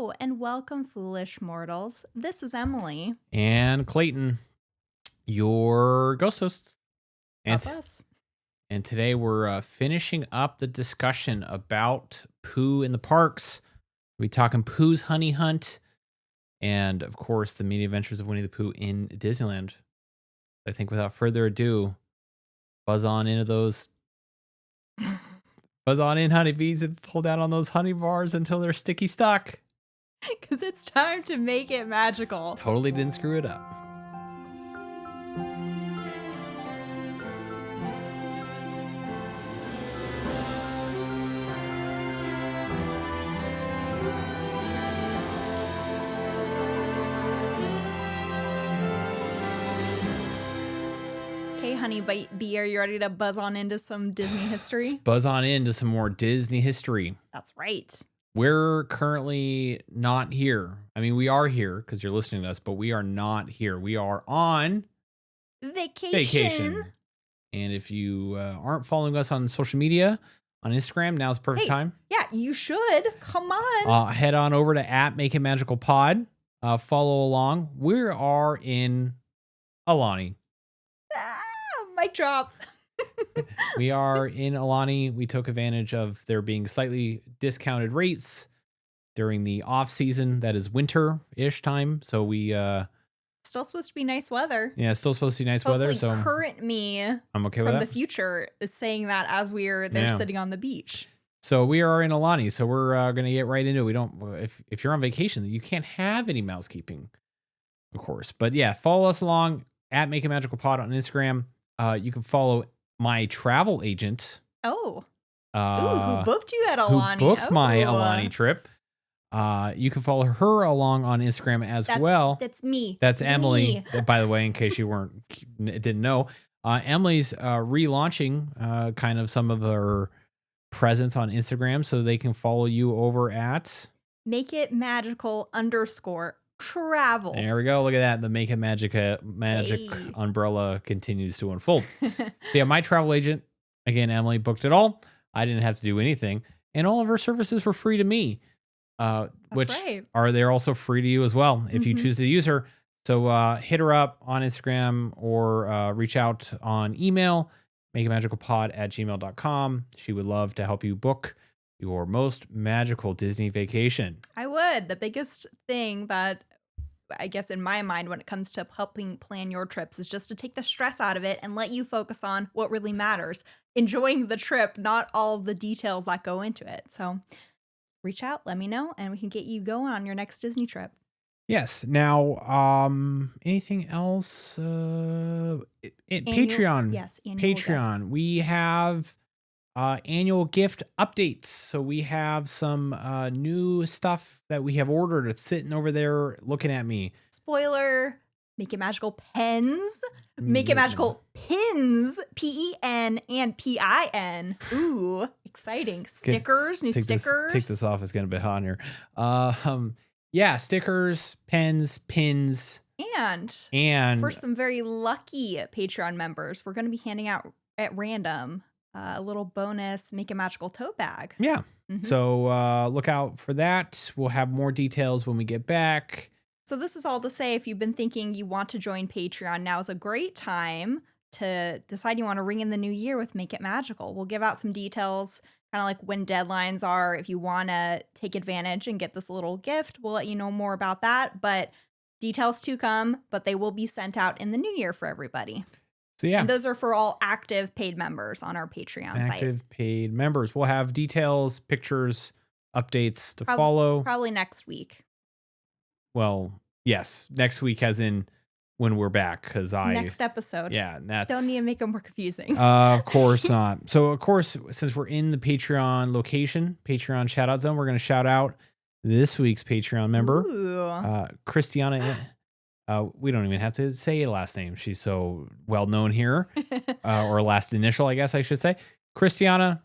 Hello and welcome, foolish mortals. This is Emily. And Clayton, your ghost host. That's us. And today we're finishing up the discussion about Pooh in the parks. We're talking Pooh's Honey Hunt and, of course, the many adventures of Winnie the Pooh in Disneyland. I think without further ado, buzz on in, honeybees, and pull down on those honey bars until they're sticky stuck. Because it's time to make it magical. Totally didn't screw it up. Okay, honey bee, are you ready to buzz on into some Disney history? Let's buzz on into some more Disney history. That's right. We're currently not here. I mean, we are here because you're listening to us, but we are not here. We are on vacation. And if you aren't following us on social media, on Instagram, now's the perfect time. Yeah, you should. Come on. Head on over to @MakeItMagicalPod. Follow along. We are in Alani. Mic drop. We are in Alani. We took advantage of there being slightly discounted rates during the off season. That is winter-ish time. So we still supposed to be nice weather. Yeah, it's still supposed to be nice Hopefully weather. So current me I'm okay with from that. the future is saying that as we're there sitting on the beach. So we are in Alani. So we're gonna get right into it. We don't if you're on vacation, you can't have any mousekeeping, of course. But yeah, follow us along @MakeItMagicalPod on Instagram. You can follow my travel agent. Oh. Who booked you at Alani? Who booked my Alani trip. You can follow her along on Instagram as well. That's me. That's Emily, by the way, in case you didn't know. Emily's relaunching kind of some of her presence on Instagram, so they can follow you over at MakeItMagical_travel. There we go. Look at that. The Make It Magic umbrella continues to unfold. Yeah, my travel agent, again, Emily, booked it all. I didn't have to do anything. And all of her services were free to me, they're also free to you as well if you choose to use her. So hit her up on Instagram or reach out on email, makeitmagicalpod@gmail.com. She would love to help you book your most magical Disney vacation. I would. The biggest thing that I guess in my mind when it comes to helping plan your trips is just to take the stress out of it and let you focus on what really matters. Enjoying the trip, not all the details that go into it. So reach out, let me know, and we can get you going on your next Disney trip. Yes. Now, anything else? Patreon. Yes. Patreon. Gift. We have annual gift updates. So we have some new stuff that we have ordered. It's sitting over there looking at me. Spoiler. Make It Magical pens. Make It Magical pins. PEN and PIN. Ooh, exciting. Stickers. New stickers. Take this off. It's getting a bit hot in here. Yeah, stickers, pens, pins. And for some very lucky Patreon members, we're going to be handing out at random a little bonus Make It Magical tote bag. Yeah. So look out for that. We'll have more details when we get back. So this is all to say, if you've been thinking you want to join Patreon, now is a great time to decide you want to ring in the new year with Make It Magical. We'll give out some details, kind of like when deadlines are. If you want to take advantage and get this little gift, we'll let you know more about that. But details to come, but they will be sent out in the new year for everybody. So yeah. And those are for all active paid members on our Patreon site. Active paid members. We'll have details, pictures, updates to follow. Probably next week. Well, yes. Next week as in when we're back. Next episode. Yeah. Don't need to make them more confusing. Of course not. So of course, since we're in the Patreon location, Patreon shout out zone, we're going to shout out this week's Patreon member, Christiana. We don't even have to say a last name. She's so well known here, or last initial, I guess I should say. Christiana,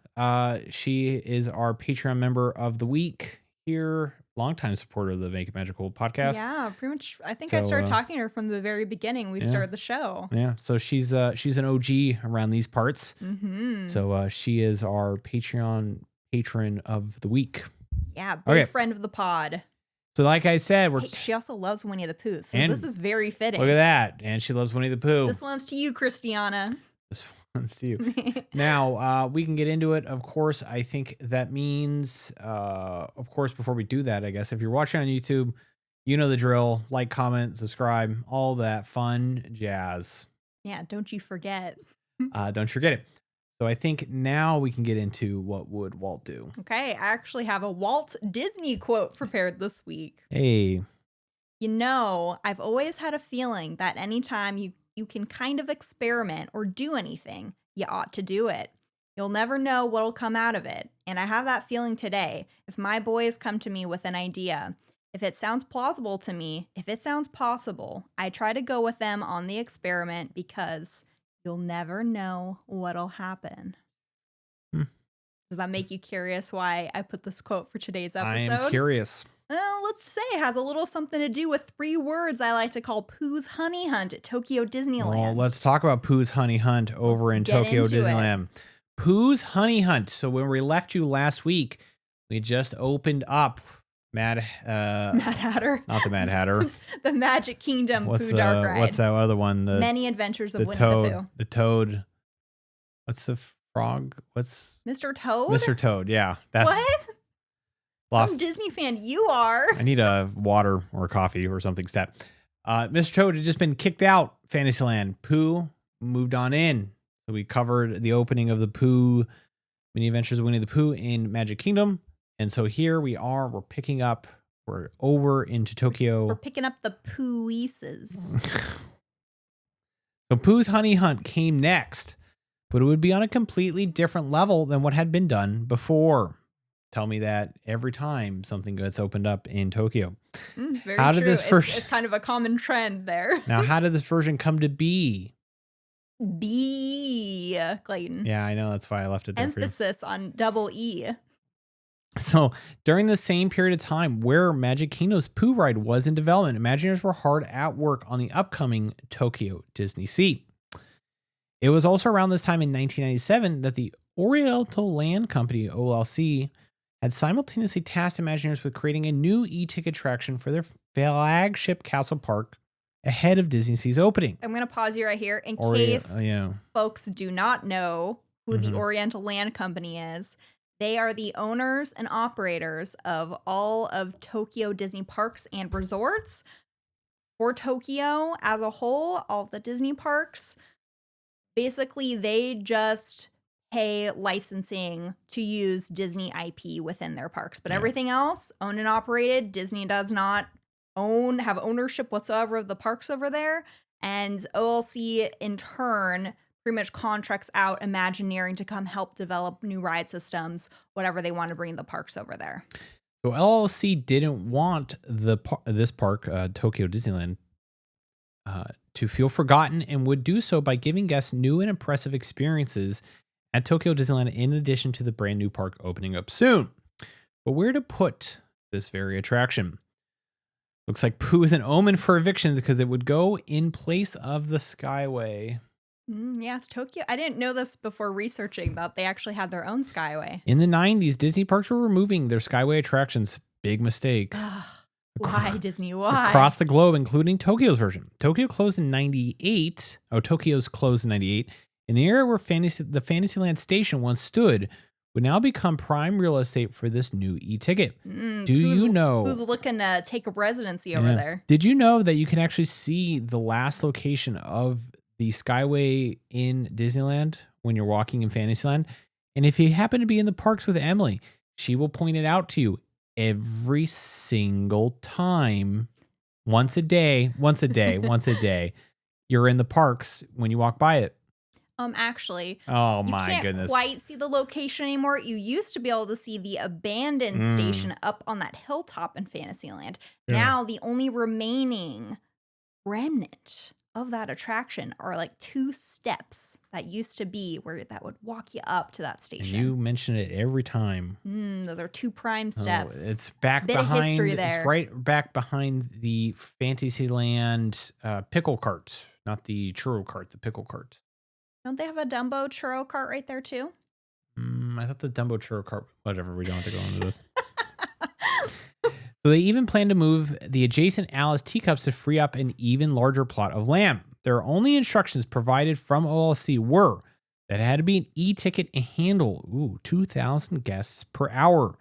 she is our Patreon member of the week here. Longtime supporter of the Make It Magical podcast. Yeah, pretty much. I think I started talking to her from the very beginning. We started the show. Yeah, so she's an OG around these parts. So she is our Patreon patron of the week. Yeah, big friend of the pod. So like I said, Hey, she also loves Winnie the Pooh, so and this is very fitting. look at that. And she loves Winnie the Pooh. This one's to you, Christiana. This one's to you. Now, we can get into it. Of course, I think that means, of course, before we do that, I guess, if you're watching on YouTube, you know the drill. Like, comment, subscribe, all that fun jazz. Yeah, don't you forget. Don't forget it. So I think now we can get into what would Walt do. Okay, I actually have a Walt Disney quote prepared this week. Hey. You know, I've always had a feeling that anytime you can kind of experiment or do anything, you ought to do it. You'll never know what'll come out of it. And I have that feeling today. If my boys come to me with an idea, if it sounds plausible to me, if it sounds possible, I try to go with them on the experiment because you'll never know what'll happen. Does that make you curious why I put this quote for today's episode? I am curious. Well, let's say it has a little something to do with 3 words I like to call Pooh's Honey Hunt at Tokyo Disneyland. Well, let's talk about Pooh's Honey Hunt over in Tokyo Disneyland. Pooh's Honey Hunt. So when we left you last week, we just opened up Mad Hatter. Not the Mad Hatter. The Magic Kingdom Pooh Dark Ride. What's that other one? The Many Adventures of Winnie Toad, the Pooh. The Toad. What's the frog? What's Mr. Toad? Mr. Toad, yeah. That's what? Lost. Some Disney fan you are. I need a water or coffee or something stat. Mr. Toad had just been kicked out Fantasyland. Pooh moved on in. So we covered the opening of the Pooh Mini Adventures of Winnie the Pooh in Magic Kingdom. And so here we are. We're over into Tokyo. We're picking up the Pooh-eases. So Pooh's Honey Hunt came next, but it would be on a completely different level than what had been done before. Tell me that every time something gets opened up in Tokyo. Very how did true. this first? It's kind of a common trend there. Now, how did this version come to be? Clayton. Yeah, I know. That's why I left it there Emphasis on double E. So during the same period of time where Magic Kingdom's Pooh ride was in development, Imagineers were hard at work on the upcoming Tokyo Disney Sea. It was also around this time in 1997 that the Oriental Land Company, OLC, had simultaneously tasked Imagineers with creating a new e-ticket attraction for their flagship Castle Park ahead of Disney Sea's opening. I'm going to pause you right here in case yeah. folks do not know who the Oriental Land Company is. They are the owners and operators of all of Tokyo Disney parks and resorts. For Tokyo as a whole, all the Disney parks, basically they just pay licensing to use Disney IP within their parks. But everything else, owned and operated, Disney does not have ownership whatsoever of the parks over there. And OLC, in turn, pretty much contracts out Imagineering to come help develop new ride systems, whatever they want to bring the parks over there. So LLC didn't want this park, Tokyo Disneyland, to feel forgotten and would do so by giving guests new and impressive experiences at Tokyo Disneyland in addition to the brand new park opening up soon. But where to put this very attraction? Looks like Pooh is an omen for evictions because it would go in place of the Skyway. Yes, Tokyo. I didn't know this before researching that they actually had their own Skyway. In the 90s, Disney parks were removing their Skyway attractions. Big mistake. Why, Disney? Why? Across the globe, including Tokyo's version. Tokyo's closed in 98. In the area where the Fantasyland station once stood would now become prime real estate for this new e-ticket. You know who's looking to take a residency over there? Did you know that you can actually see the last location of the Skyway in Disneyland when you're walking in Fantasyland? And if you happen to be in the parks with Emily, she will point it out to you every single time. Once a day, you're in the parks when you walk by it. Actually, oh you my can't goodness, quite see the location anymore. You used to be able to see the abandoned station up on that hilltop in Fantasyland. Yeah. Now the only remaining remnant of that attraction are like 2 steps that used to be where that would walk you up to that station. And you mention it every time. Those are 2 prime steps. It's back Bit behind. of history there. It's right back behind the Fantasyland pickle cart, not the churro cart. The pickle cart. Don't they have a Dumbo churro cart right there too? I thought the Dumbo churro cart. Whatever. We don't have to go into this. So they even plan to move the adjacent Alice teacups to free up an even larger plot of land. Their only instructions provided from OLC were that it had to be an e-ticket and handle 2,000 guests per hour.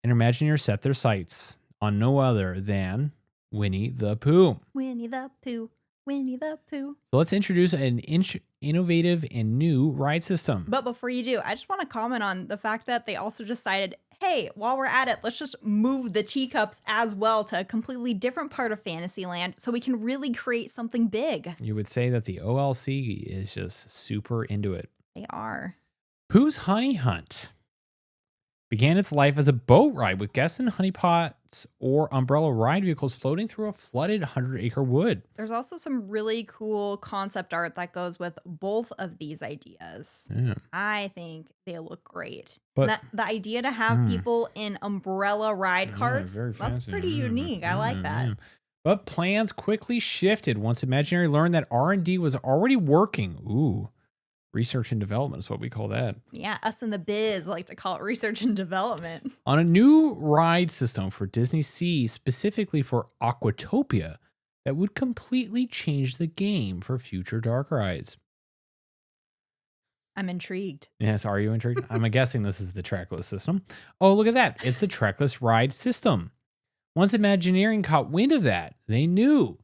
And Imagineers set their sights on no other than Winnie the Pooh. Winnie the Pooh. Winnie the Pooh. So let's introduce an innovative and new ride system. But before you do, I just want to comment on the fact that they also decided, hey, while we're at it, let's just move the teacups as well to a completely different part of Fantasyland so we can really create something big. You would say that the OLC is just super into it. They are. Pooh's Honey Hunt began its life as a boat ride with guests in honeypots or umbrella ride vehicles floating through a flooded 100-acre wood. There's also some really cool concept art that goes with both of these ideas. Yeah. I think they look great. But the idea to have people in umbrella ride carts, very that's fancy. pretty unique. I like that. But plans quickly shifted once Imagineering learned that R&D was already working. Research and development is what we call that. Yeah, us in the biz like to call it research and development. On a new ride system for Disney Sea, specifically for Aquatopia, that would completely change the game for future dark rides. I'm intrigued. Yes, are you intrigued? I'm guessing this is the trackless system. Oh, look at that. It's the trackless ride system. Once Imagineering caught wind of that, they knew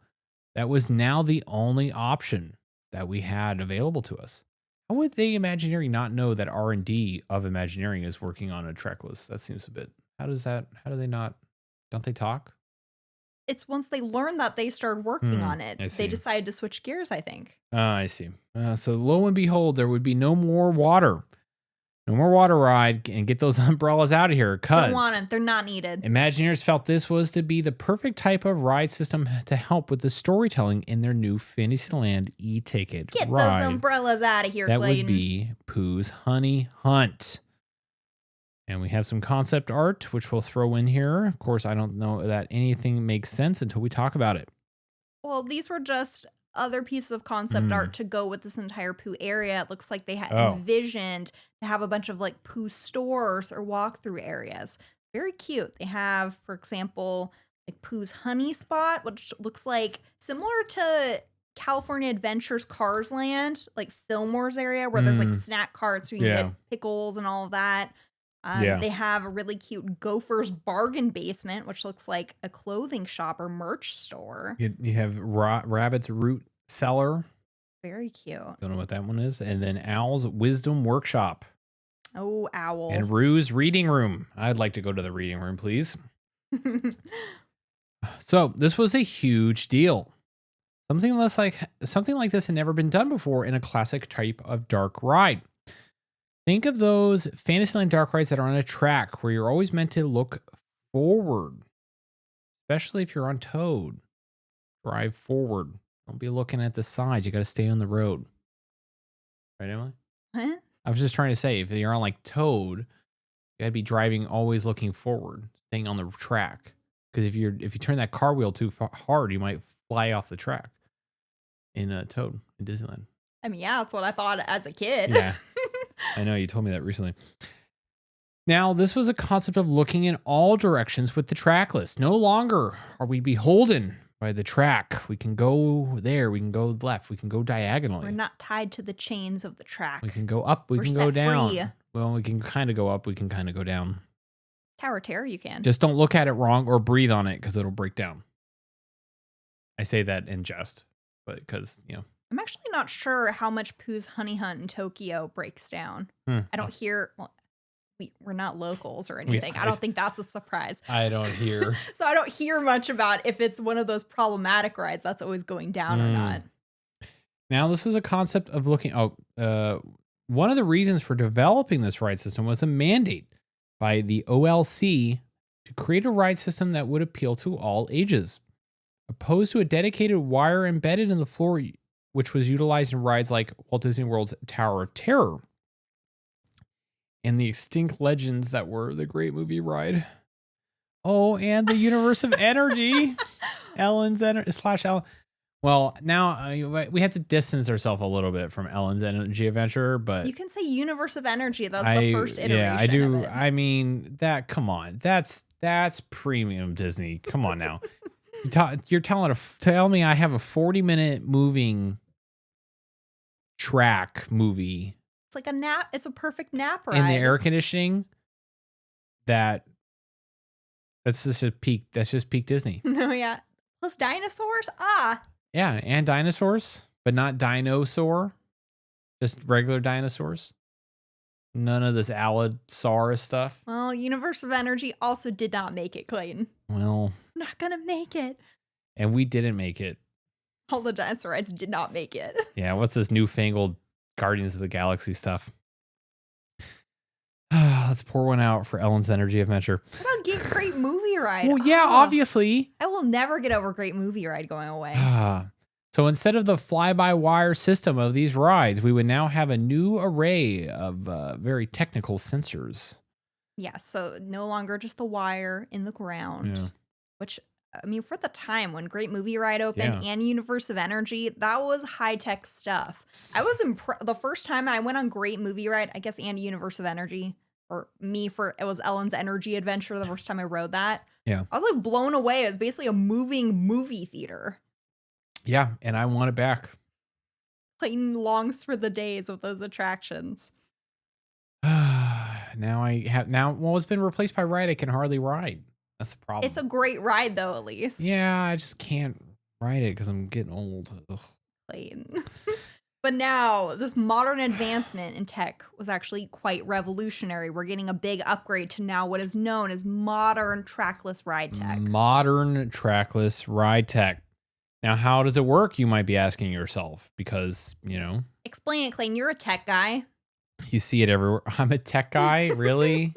that was now the only option that we had available to us. How would they Imagineering not know that R&D of Imagineering is working on a trackless? That seems a bit. How do they not? Don't they talk? It's once they learned that they started working on it. I see. They decided to switch gears, I think. I see. So lo and behold, there would be no more water. No more water ride, and get those umbrellas out of here. Don't want them. They're not needed. Imagineers felt this was to be the perfect type of ride system to help with the storytelling in their new Fantasyland e-ticket Get ride. those umbrellas out of here, That Clayton. would be Pooh's Honey Hunt. And we have some concept art, which we'll throw in here. Of course, I don't know that anything makes sense until we talk about it. Well, these were just other pieces of concept art to go with this entire Pooh area. It looks like they had envisioned to have a bunch of like Pooh stores or walkthrough areas. Very cute. They have, for example, like Pooh's Honey Spot, which looks like similar to California Adventures Cars Land, like Fillmore's area, where there's like snack carts where you can get pickles and all of that. They have a really cute Gopher's Bargain Basement, which looks like a clothing shop or merch store. You have Rabbit's Root Cellar. Very cute. Don't know what that one is. And then Owl's Wisdom Workshop. Oh, Owl. And Rue's Reading Room. I'd like to go to the reading room, please. So this was a huge deal. Something like this had never been done before in a classic type of dark ride. Think of those Fantasyland dark rides that are on a track where you're always meant to look forward, especially if you're on Toad. Drive forward. Don't be looking at the sides. You got to stay on the road. Right, Emily? Huh? I was just trying to say, if you're on like Toad, you got to be driving always looking forward, staying on the track. Because if you turn that car wheel too hard, you might fly off the track in Toad in Disneyland. I mean, yeah, that's what I thought as a kid. Yeah. I know, you told me that recently. Now, this was a concept of looking in all directions with the track list. No longer are we beholden by the track. We can go there. We can go left. We can go diagonally. We're not tied to the chains of the track. We can go up. We We're can go set down. free. Well, we can kind of go up. We can kind of go down. Tower Terror, you can. Just don't look at it wrong or breathe on it because it'll break down. I say that in jest, but because, I'm actually not sure how much Pooh's Honey Hunt in Tokyo breaks down. I don't hear. Well, we're not locals or anything. I don't think that's a surprise. I don't hear. So I don't hear much about if it's one of those problematic rides that's always going down or not. Now, this was a concept of looking. One of the reasons for developing this ride system was a mandate by the OLC to create a ride system that would appeal to all ages, opposed to a dedicated wire embedded in the floor, which was utilized in rides like Walt Disney World's Tower of Terror and the extinct legends that were the Great Movie Ride. Oh, and the Universe of Energy, Ellen's Ellen. Well, now we have to distance ourselves a little bit from Ellen's Energy Adventure, but you can say Universe of Energy. That's the first iteration. Yeah, I do. Of it. I mean, come on, that's That's premium Disney. Come on now. You're tell me I have a 40-minute moving track movie It's like a nap. It's a perfect nap in the ride. air conditioning that's just peak Disney. No, yeah. Plus dinosaurs. Ah, Yeah, and dinosaurs, but not dinosaur, just regular dinosaurs. None of this Allosaurus stuff. well, Universe of Energy also did not make it, Clayton. Well, Not gonna make it. and we didn't make it. All the dinosaur rides did not make it. Yeah, what's this newfangled Guardians of the Galaxy stuff? Let's pour one out for Ellen's Energy Adventure. What about Great Movie Ride? Well, yeah, Oh, obviously. I will never get over Great Movie Ride going away. So instead of the fly-by-wire system of these rides, we would now have a new array of very technical sensors. Yeah, so no longer just the wire in the ground, Yeah. which, I mean, for the time when Great Movie Ride opened and Universe of Energy, that was high-tech stuff. I was the first time I went on Great Movie Ride, I guess, and Universe of Energy, or it was Ellen's Energy Adventure the first time I rode that. Yeah. I was like blown away. It was basically a moving movie theater. Yeah, and I want it back. Clayton longs for the days of those attractions. Well, it's been replaced by Ride I Can Hardly Ride. That's the problem. It's a great ride, though, at least. Yeah, I just can't ride it because I'm getting old. Ugh. Clayton. But now, this modern advancement in tech was actually quite revolutionary. We're getting a big upgrade to now what is known as modern trackless ride tech. Modern trackless ride tech. Now, how does it work? You might be asking yourself because, Explain it, Clayton. You're a tech guy. you see it everywhere. I'm a tech guy, really?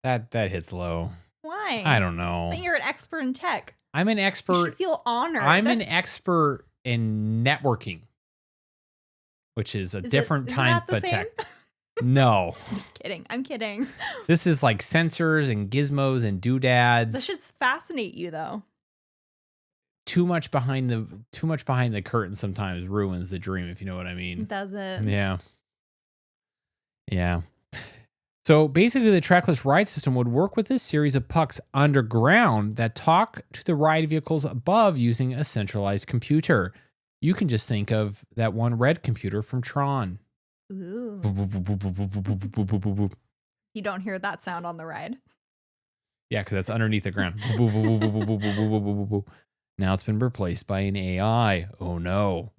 That hits low. Why? I don't know. I think you're an expert in tech. I'm an You expert. should feel honored. I'm an expert in networking, which is a different type of tech. No. I'm just kidding. I'm kidding. This is like sensors and gizmos and doodads. This should fascinate you, though. Too much behind the curtain sometimes ruins the dream, if you know what I mean. Does it? Yeah. Yeah. So basically the trackless ride system would work with this series of pucks underground that talk to the ride vehicles above using a centralized computer. You can just think of that one red computer from Tron. Ooh. You don't hear that sound on the ride. Yeah, because that's underneath the ground. Now it's been replaced by an AI. Oh no.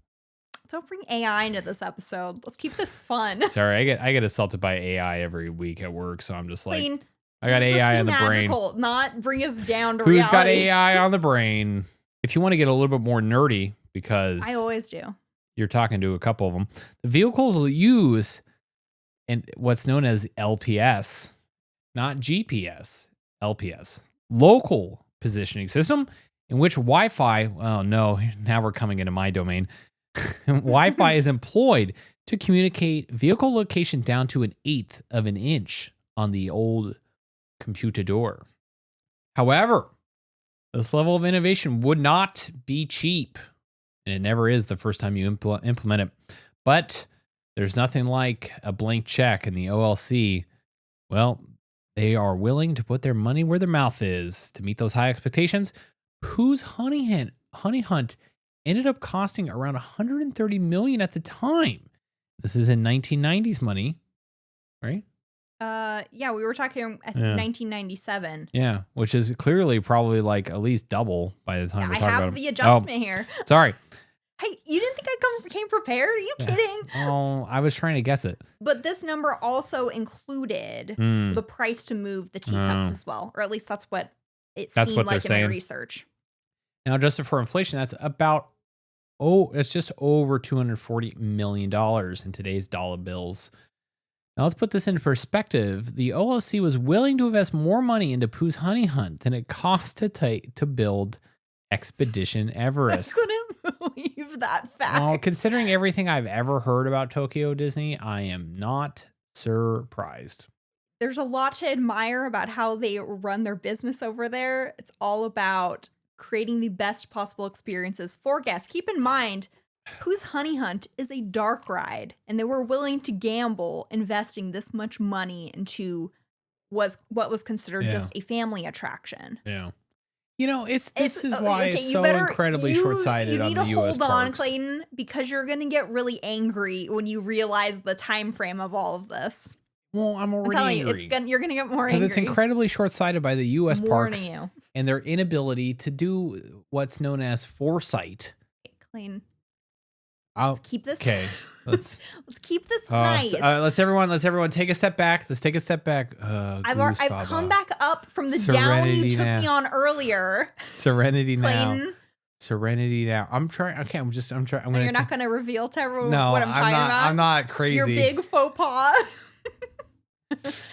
Don't bring AI into this episode. Let's keep this fun. Sorry, I get assaulted by AI every week at work, so I'm just like, Clayton, I got AI on the brain. Not bring us down to Who's reality. got AI on the brain? If you want to get a little bit more nerdy, because I always do. You're talking to a couple of them. The vehicles will use what's known as LPS, not GPS, LPS, local positioning system, in which Wi-Fi, oh no, now we're coming into my domain. Wi-Fi is employed to communicate vehicle location down to 1/8 of an inch on the old computador. However, this level of innovation would not be cheap, and it never is the first time you implement it. But there's nothing like a blank check, and the OLC, well, they are willing to put their money where their mouth is to meet those high expectations. Pooh's Honey Hunt ended up costing around $130 million at the time. This is in 1990s money, right? Yeah, we were talking, I think, 1997. Yeah, which is clearly probably like at least double by the time we're talking about it. I have the adjustment here. Sorry. Hey, you didn't think I came prepared? Are you kidding? Oh, I was trying to guess it. But this number also included the price to move the teacups as well, or at least that's what it seemed like in my research. Now, adjusted for inflation, that's about it's just over $240 million in today's dollar bills. Now, let's put this into perspective. The OLC was willing to invest more money into Pooh's Honey Hunt than it cost to build Expedition Everest. I couldn't believe that fact. Well, considering everything I've ever heard about Tokyo Disney, I am not surprised. There's a lot to admire about how they run their business over there. It's all about creating the best possible experiences for guests. Keep in mind, Pooh's Honey Hunt is a dark ride, and they were willing to gamble investing this much money into was what was considered Yeah. just a family attraction. Yeah. You know, this is why okay, it's so incredibly short-sighted you on need the to U.S. hold on, parks. Clayton, because you're gonna get really angry when you realize the time frame of all of this. Well, I'm I'm already telling you, angry you're gonna get more because it's angry. incredibly short-sighted by the U.S. I'm warning parks you. and their inability to do what's known as foresight. Clayton, Oh, let's keep this. okay. Let's keep this nice. Let's everyone take a step back. Let's take a step back. I've come back up from the down you took me on earlier. Serenity now. Clayton. Serenity now. I'm trying. Okay, I'm trying. You're not going to reveal to everyone No, what I'm talking about? I'm not crazy. Your big faux pas.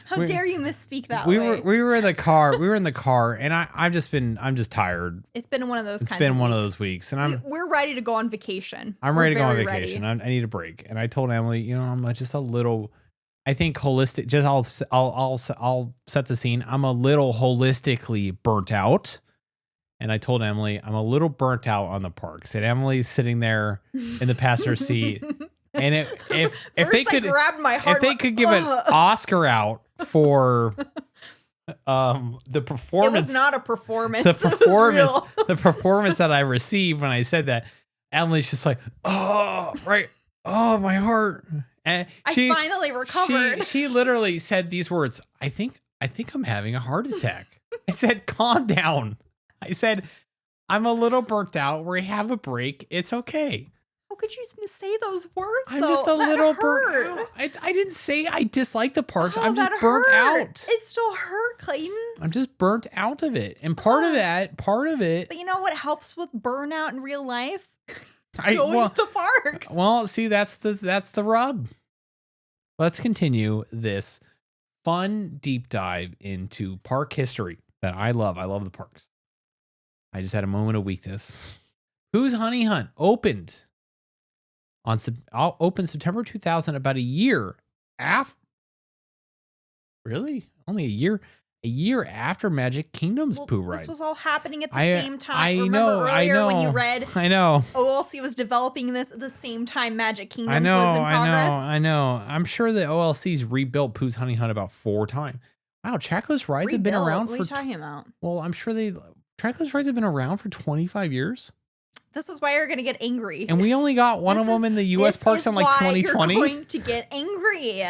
How dare you misspeak that way? We were in the car. We were in the car, and I'm just tired. It's been one of those. It's been one of those weeks, and we're ready to go on vacation. I'm ready to go on vacation. I need a break, and I told Emily, you know, I'm just a little. I think holistic. Just I'll set the scene. I'm a little holistically burnt out. And I told Emily, I'm a little burnt out on the parks. And Emily's sitting there in the passenger seat. And if they could grabbed my heart, if they could give an Oscar out for the performance, it was not a performance. The performance that I received when I said that, Emily's just like, oh right, oh my heart. And I finally recovered. She literally said these words. I think I'm having a heart attack. I said, calm down. I said, I'm a little burnt out. We have a break. It's okay. How could you say those words? I'm just a little burnt out. I didn't say I dislike the parks. I'm just burnt out. It still hurt, Clayton. I'm just burnt out of it. And part of it. But you know what helps with burnout in real life? Going to the parks. Well, see, that's the rub. Let's continue this fun deep dive into park history that I love. I love the parks. I just had a moment of weakness. Pooh's Honey Hunt opened September 2000, about a year after. Really? Only a year after Magic Kingdom's Pooh ride. This was all happening at the same time. Remember earlier when you read I know. OLC was developing this at the same time Magic Kingdoms was in progress? I know. I'm sure that OLC's rebuilt Pooh's Honey Hunt about 4 times. Wow, Trackless Rides have been around for... What are you talking about? Well, I'm sure Trackless Rides have been around for 25 years. This is why you're going to get angry. And we only got one of them in the U.S. parks in like 2020. You're going to get angry.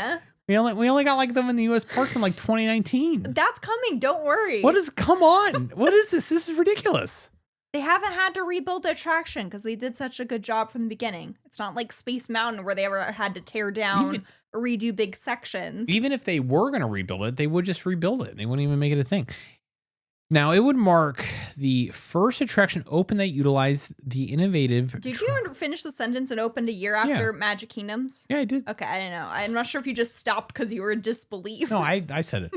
We only got like them in the U.S. parks in like 2019. That's coming. Don't worry. Come on. What is this? This is ridiculous. They haven't had to rebuild the attraction because they did such a good job from the beginning. It's not like Space Mountain where they ever had to tear down or redo big sections. Even if they were going to rebuild it, they would just rebuild it. They wouldn't even make it a thing. Now, it would mark the first attraction open that utilized the innovative... Did you finish the sentence and opened a year after Magic Kingdoms? Yeah, I did. Okay, I don't know. I'm not sure if you just stopped because you were in disbelief. No, I said it.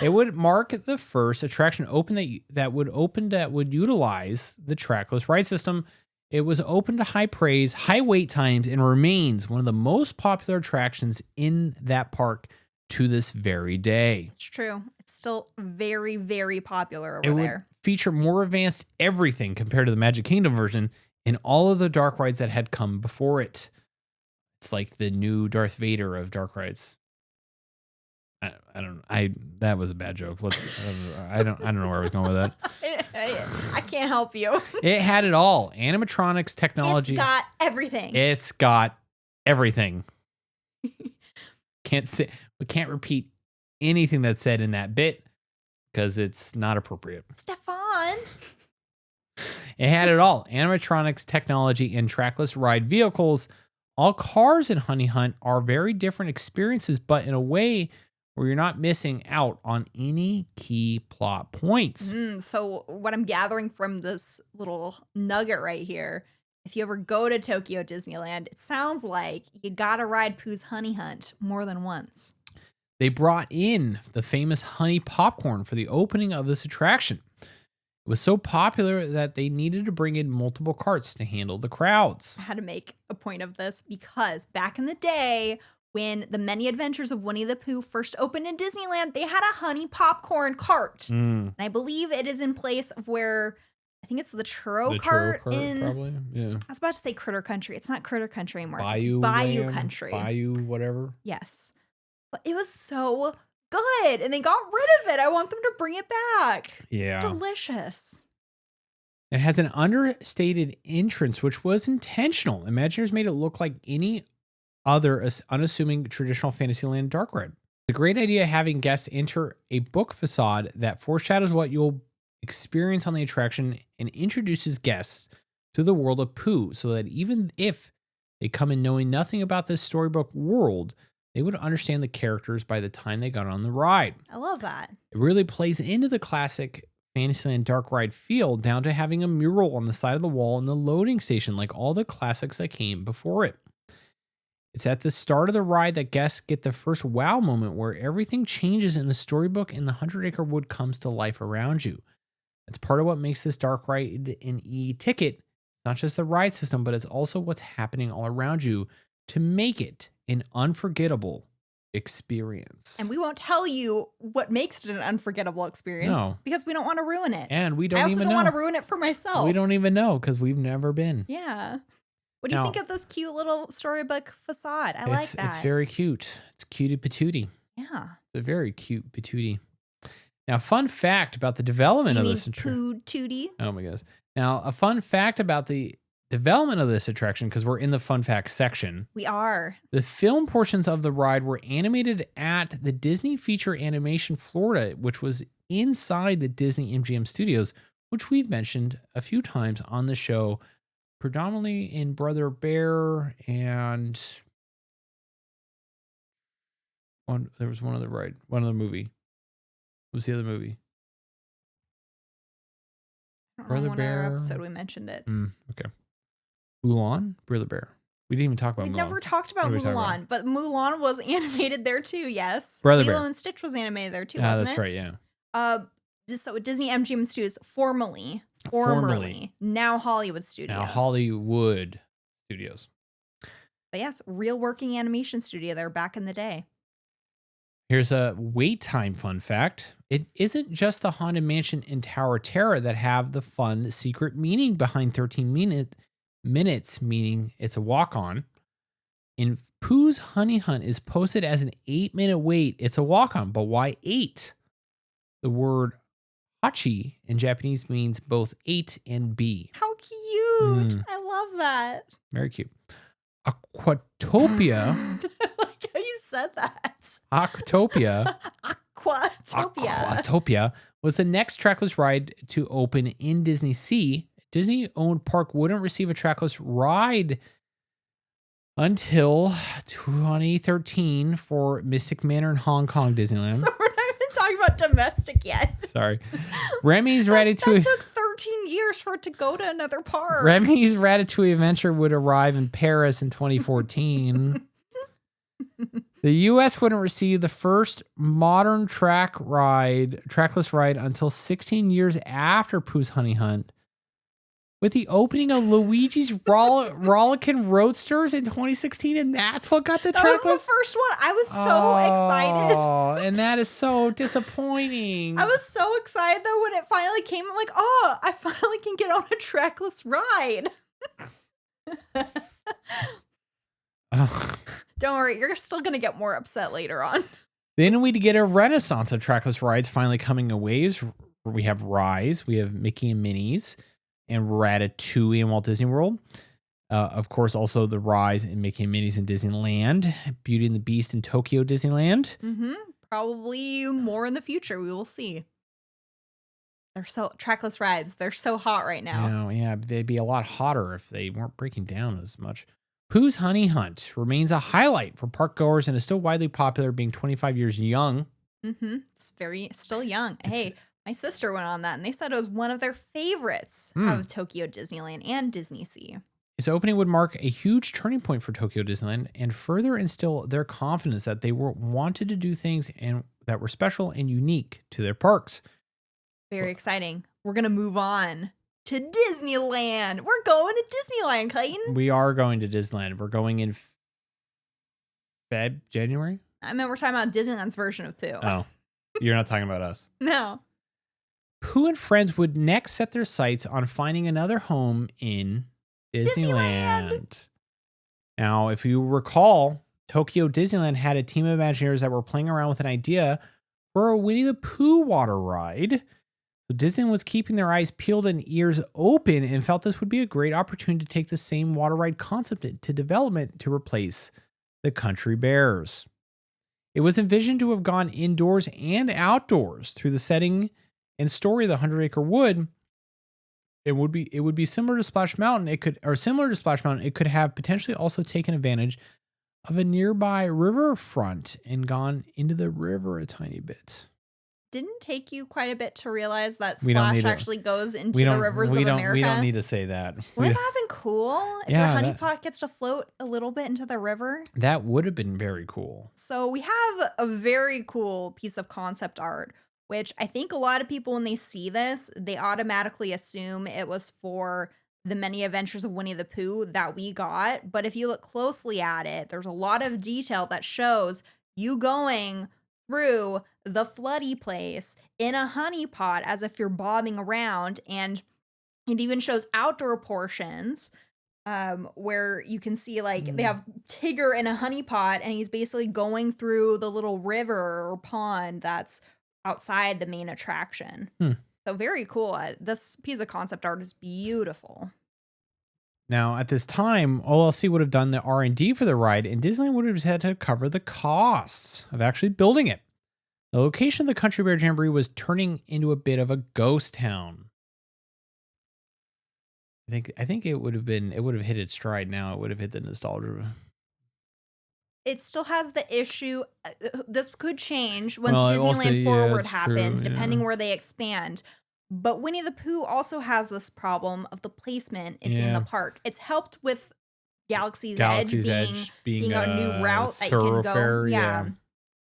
It would mark the first attraction open that would utilize the trackless ride system. It was open to high praise, high wait times, and remains one of the most popular attractions in that park to this very day. It's true. It's still very, very popular over there. Would feature more advanced everything compared to the Magic Kingdom version and all of the dark rides that had come before it. It's like the new Darth Vader of dark rides. That was a bad joke. I don't know where I was going with that. I can't help you. It had it all. Animatronics, technology. It's got everything. It's got everything. We can't repeat anything that's said in that bit because it's not appropriate. Stefan. It had it all. Animatronics, technology, and trackless ride vehicles. All cars in Honey Hunt are very different experiences, but in a way where you're not missing out on any key plot points. So what I'm gathering from this little nugget right here, if you ever go to Tokyo Disneyland, it sounds like you gotta ride Pooh's Honey Hunt more than once. They brought in the famous honey popcorn for the opening of this attraction. It was so popular that they needed to bring in multiple carts to handle the crowds. I had to make a point of this because back in the day, when the Many Adventures of Winnie the Pooh first opened in Disneyland, they had a honey popcorn cart. And I believe it is in place of where... I think it's the churro cart in... Probably, yeah. I was about to say Critter Country. It's not Critter Country anymore. Bayou Country. Bayou whatever. Yes. But it was so good, and they got rid of it. I want them to bring it back. Yeah. It's delicious. It has an understated entrance, which was intentional. Imagineers made it look like any other unassuming traditional Fantasyland dark ride. It's a great idea having guests enter a book facade that foreshadows what you'll experience on the attraction and introduces guests to the world of Pooh, so that even if they come in knowing nothing about this storybook world, they would understand the characters by the time they got on the ride. I love that. It really plays into the classic Fantasyland dark ride feel, down to having a mural on the side of the wall in the loading station, like all the classics that came before it. It's at the start of the ride that guests get the first wow moment where everything changes in the storybook and the 100-acre wood comes to life around you. That's part of what makes this dark ride an e-ticket. It's not just the ride system, but it's also what's happening all around you to make it an unforgettable experience. And we won't tell you what makes it an unforgettable experience because we don't want to ruin it. And we don't I also even don't know. want to ruin it for myself. We don't even know because we've never been. Yeah. What do you think of this cute little storybook facade? I like that. It's very cute. It's cutie patootie. Yeah. It's a very cute patootie. Now, fun fact about the development of this attraction. Tootie? Oh my goodness. Now, a fun fact about the development of this attraction, because we're in the fun fact section. We are. The film portions of the ride were animated at the Disney Feature Animation Florida, which was inside the Disney MGM studios, which we've mentioned a few times on the show, predominantly in Brother Bear and there was one other ride, one other movie. What was the other movie? I don't remember Brother Bear. episode we mentioned it. Okay. Mulan, Brother Bear. We didn't even talk about We Mulan. never talked about Mulan, but Mulan was animated there too, yes. Brother Lilo Bear. and Stitch was animated there too, wasn't that's it? right, yeah. So Disney MGM Studios, formerly, now Hollywood Studios. Now Hollywood Studios. But yes, real working animation studio there back in the day. Here's a wait time fun fact. It isn't just the Haunted Mansion and Tower of Terror that have the fun secret meaning behind 13 minutes, meaning it's a walk-on. In Pooh's Honey Hunt is posted as an 8-minute wait. It's a walk-on, but why 8? The word hachi in Japanese means both 8 and B. How cute. I love that. Very cute. Aquatopia. I like how you said that. Aquatopia. Aquatopia was the next trackless ride to open in Disney Sea. Disney-owned park wouldn't receive a trackless ride until 2013 for Mystic Manor in Hong Kong Disneyland. So we're not even talking about domestic yet. Sorry. Remy's Ratatouille. That took 13 years for it to go to another park. Remy's Ratatouille Adventure would arrive in Paris in 2014. The U.S. wouldn't receive the first modern trackless ride until 16 years after Pooh's Honey Hunt, with the opening of Luigi's Rollickin' Roadsters in 2016, and that's what got the trackless. That was the first one. I was so excited. Oh, and that is so disappointing. I was so excited though when it finally came. I'm like, oh, I finally can get on a trackless ride. Don't worry, you're still going to get more upset later on. Then we get a renaissance of trackless rides finally coming in waves. We have Rise, we have Mickey and Minnie's, and Ratatouille in Walt Disney World. Of course, also the Rise and Mickey and Minnie's in Disneyland. Beauty and the Beast in Tokyo Disneyland. Probably more in the future. We will see. They're so trackless rides. They're so hot right now. Yeah, they'd be a lot hotter if they weren't breaking down as much. Pooh's Honey Hunt remains a highlight for park goers and is still widely popular, being 25 years young. It's still young. Hey, my sister went on that and they said it was one of their favorites of Tokyo Disneyland and Disney Sea. Its opening would mark a huge turning point for Tokyo Disneyland and further instill their confidence that they wanted to do things that were special and unique to their parks. Very exciting. We're going to move on to Disneyland. We're going to Disneyland, Clayton. We are going to Disneyland. We're going in January? I meant we're talking about Disneyland's version of Pooh. Oh, you're not talking about us. No. Pooh and friends would next set their sights on finding another home in Disneyland. Now, if you recall, Tokyo Disneyland had a team of Imagineers that were playing around with an idea for a Winnie the Pooh water ride. So Disney was keeping their eyes peeled and ears open and felt this would be a great opportunity to take the same water ride concept to development to replace the Country Bears. It was envisioned to have gone indoors and outdoors through the setting and story of the 100-Acre Wood. It would be similar to Splash Mountain. It could have potentially also taken advantage of a nearby riverfront and gone into the river a tiny bit. Didn't take you quite a bit to realize that We don't Splash need to. actually goes into We the don't. rivers We of don't. America? We don't need to say that. Wouldn't that have been cool if your Yeah, honey pot gets to float a little bit into the river? that would have been very cool. So we have a very cool piece of concept art, which I think a lot of people, when they see this, they automatically assume it was for the Many Adventures of Winnie the Pooh that we got. But if you look closely at it, there's a lot of detail that shows you going through the floody place in a honey pot as if you're bobbing around. And it even shows outdoor portions where you can see like they Mm. have Tigger in a honey pot and he's basically going through the little river or pond that's outside the main attraction. Hmm. So very cool. This piece of concept art is beautiful. Now, at this time, OLC would have done the R&D for the ride, and Disneyland would have had to cover the costs of actually building it. The location of the Country Bear Jamboree was turning into a bit of a ghost town. I think it would have hit its stride now. It would have hit the nostalgia. It still has the issue. This could change once Well, also, Disneyland yeah, Forward it's happens, true, depending yeah. where they expand. But Winnie the Pooh also has this problem of the placement it's in the Yeah. park. It's helped with Galaxy's Edge Galaxy's being Edge being a new a route that you can go. thoroughfare, Yeah. yeah.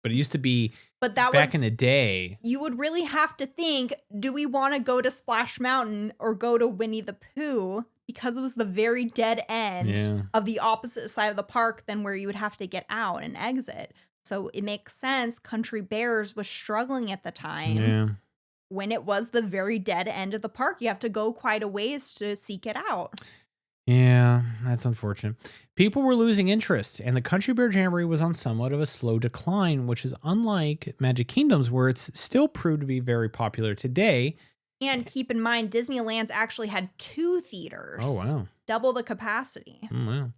But it used to be But that back was in the day. you would really have to think, do we want to go to Splash Mountain or go to Winnie the Pooh? Because it was the very dead end Yeah. of the opposite side of the park than where you would have to get out and exit. So it makes sense Country Bears was struggling at the time Yeah. when it was the very dead end of the park. You have to go quite a ways to seek it out. Yeah, that's unfortunate. People were losing interest, and the Country Bear Jamboree was on somewhat of a slow decline, which is unlike Magic Kingdoms, where it's still proved to be very popular today. And keep in mind, Disneyland's actually had 2 theaters. Oh, wow. Double the capacity. Oh, wow.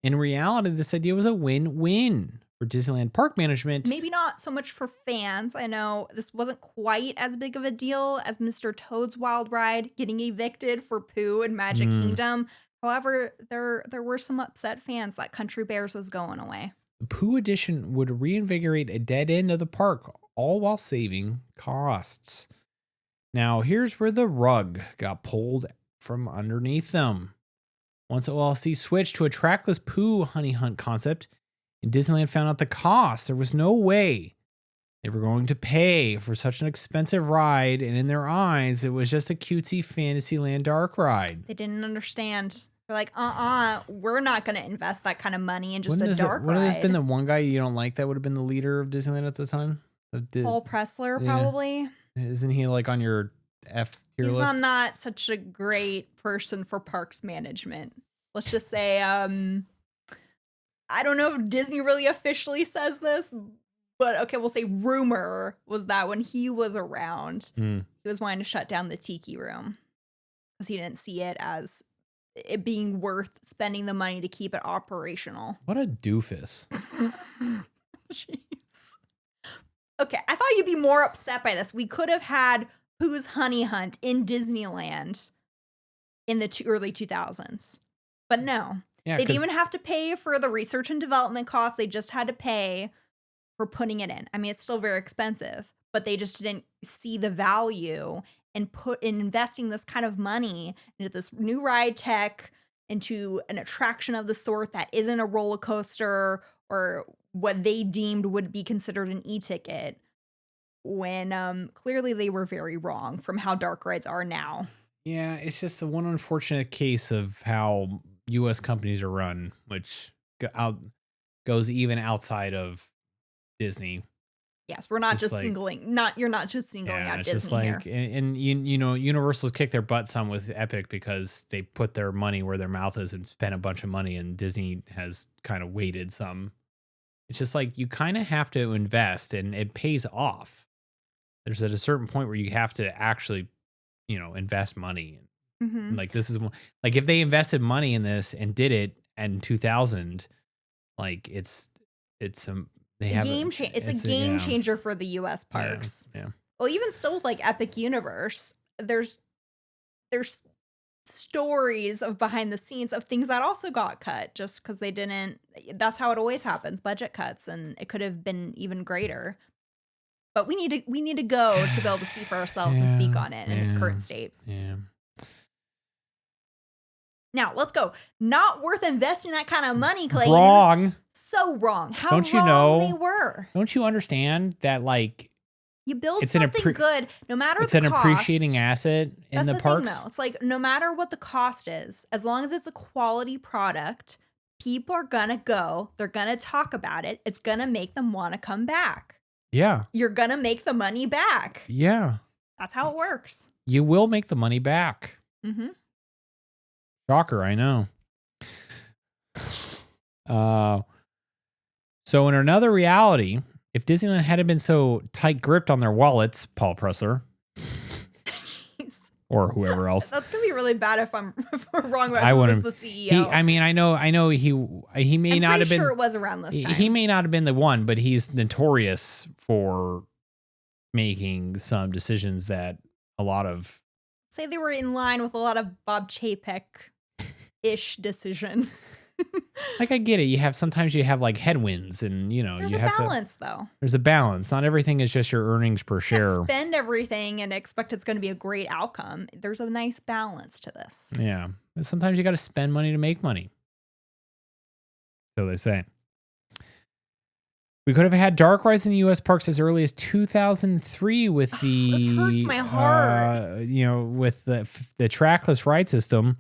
In reality, this idea was a win-win for Disneyland Park Management. Maybe not so much for fans. I know this wasn't quite as big of a deal as Mr. Toad's Wild Ride getting evicted for Pooh and Magic Kingdom. However, there were some upset fans that Country Bears was going away. The Pooh Edition would reinvigorate a dead end of the park, all while saving costs. Now, here's where the rug got pulled from underneath them. Once OLC switched to a trackless Pooh honey hunt concept, and Disneyland found out the cost, there was no way they were going to pay for such an expensive ride, and in their eyes, it was just a cutesy Fantasyland dark ride. They didn't understand. They're like, we're not going to invest that kind of money in just Wouldn't a this- dark ride. Wouldn't this been the one guy you don't like that would have been the leader of Disneyland at the time? Paul Pressler, Yeah. probably. Isn't he like on your F tier He's list? not such a great person for parks management. Let's just say, I don't know if Disney really officially says this, but okay, we'll say rumor was that when he was around, he was wanting to shut down the Tiki Room because he didn't see it as it being worth spending the money to keep it operational. What a doofus. Jeez. Okay, I thought you'd be more upset by this. We could have had Pooh's Honey Hunt in Disneyland in the early 2000s. But no. Yeah, They didn't even have to pay for the research and development costs. They just had to pay for putting it in. I mean, it's still very expensive, but they just didn't see the value and put in investing this kind of money into this new ride tech, into an attraction of the sort that isn't a roller coaster or what they deemed would be considered an e-ticket, when clearly they were very wrong from how dark rides are now. Yeah, it's just the one unfortunate case of how U.S. companies are run, which goes even outside of Disney. Yes, we're not Just just like- you're not just singling Yeah, out it's Disney just like, here. and you know, Universal's kicked their butt some with Epic because they put their money where their mouth is and spent a bunch of money, and Disney has kind of waited some. It's just like you kind of have to invest, and it pays off. there's at a certain point where you have to actually, invest money. Mm-hmm. Like this is like if they invested money in this and did it in 2000, like it's they have It's a game changer for the U.S. parks. Yeah. Well, even still with like Epic Universe, there's stories of behind the scenes of things that also got cut just because they didn't. That's how it always happens, budget cuts, and it could have been even greater. But we need to go to be able to see for ourselves and speak on it in its current state. Yeah. Now let's go. Not worth investing that kind of money, Clayton. Wrong. So wrong. How don't you wrong know? They were. Don't you understand that like you build something good, no matter the cost. It's an appreciating asset in the parks. Thing, though. It's like no matter what the cost is, as long as it's a quality product, people are gonna go. They're gonna talk about it. It's gonna make them want to come back. Yeah. You're gonna make the money back. Yeah. That's how it works. You will make the money back. Mm-hmm. Shocker, I know. So in another reality, if Disneyland hadn't been so tight gripped on their wallets, Paul Presser, or whoever else, that's gonna be really bad if we're wrong about who was the CEO. I know he may not have been. Sure, it was around this time. He may not have been the one, but he's notorious for making some decisions that a lot of say they were in line with a lot of Bob Chapek-ish decisions. Like I get it. Sometimes you have like headwinds, and there's you a have balance though. There's a balance. Not everything is just your earnings per share. You can't spend everything and expect it's going to be a great outcome. There's a nice balance to this. Yeah, but sometimes you got to spend money to make money. So they say. We could have had dark rides in the U.S. parks as early as 2003 with the. This hurts my heart. With the trackless ride system.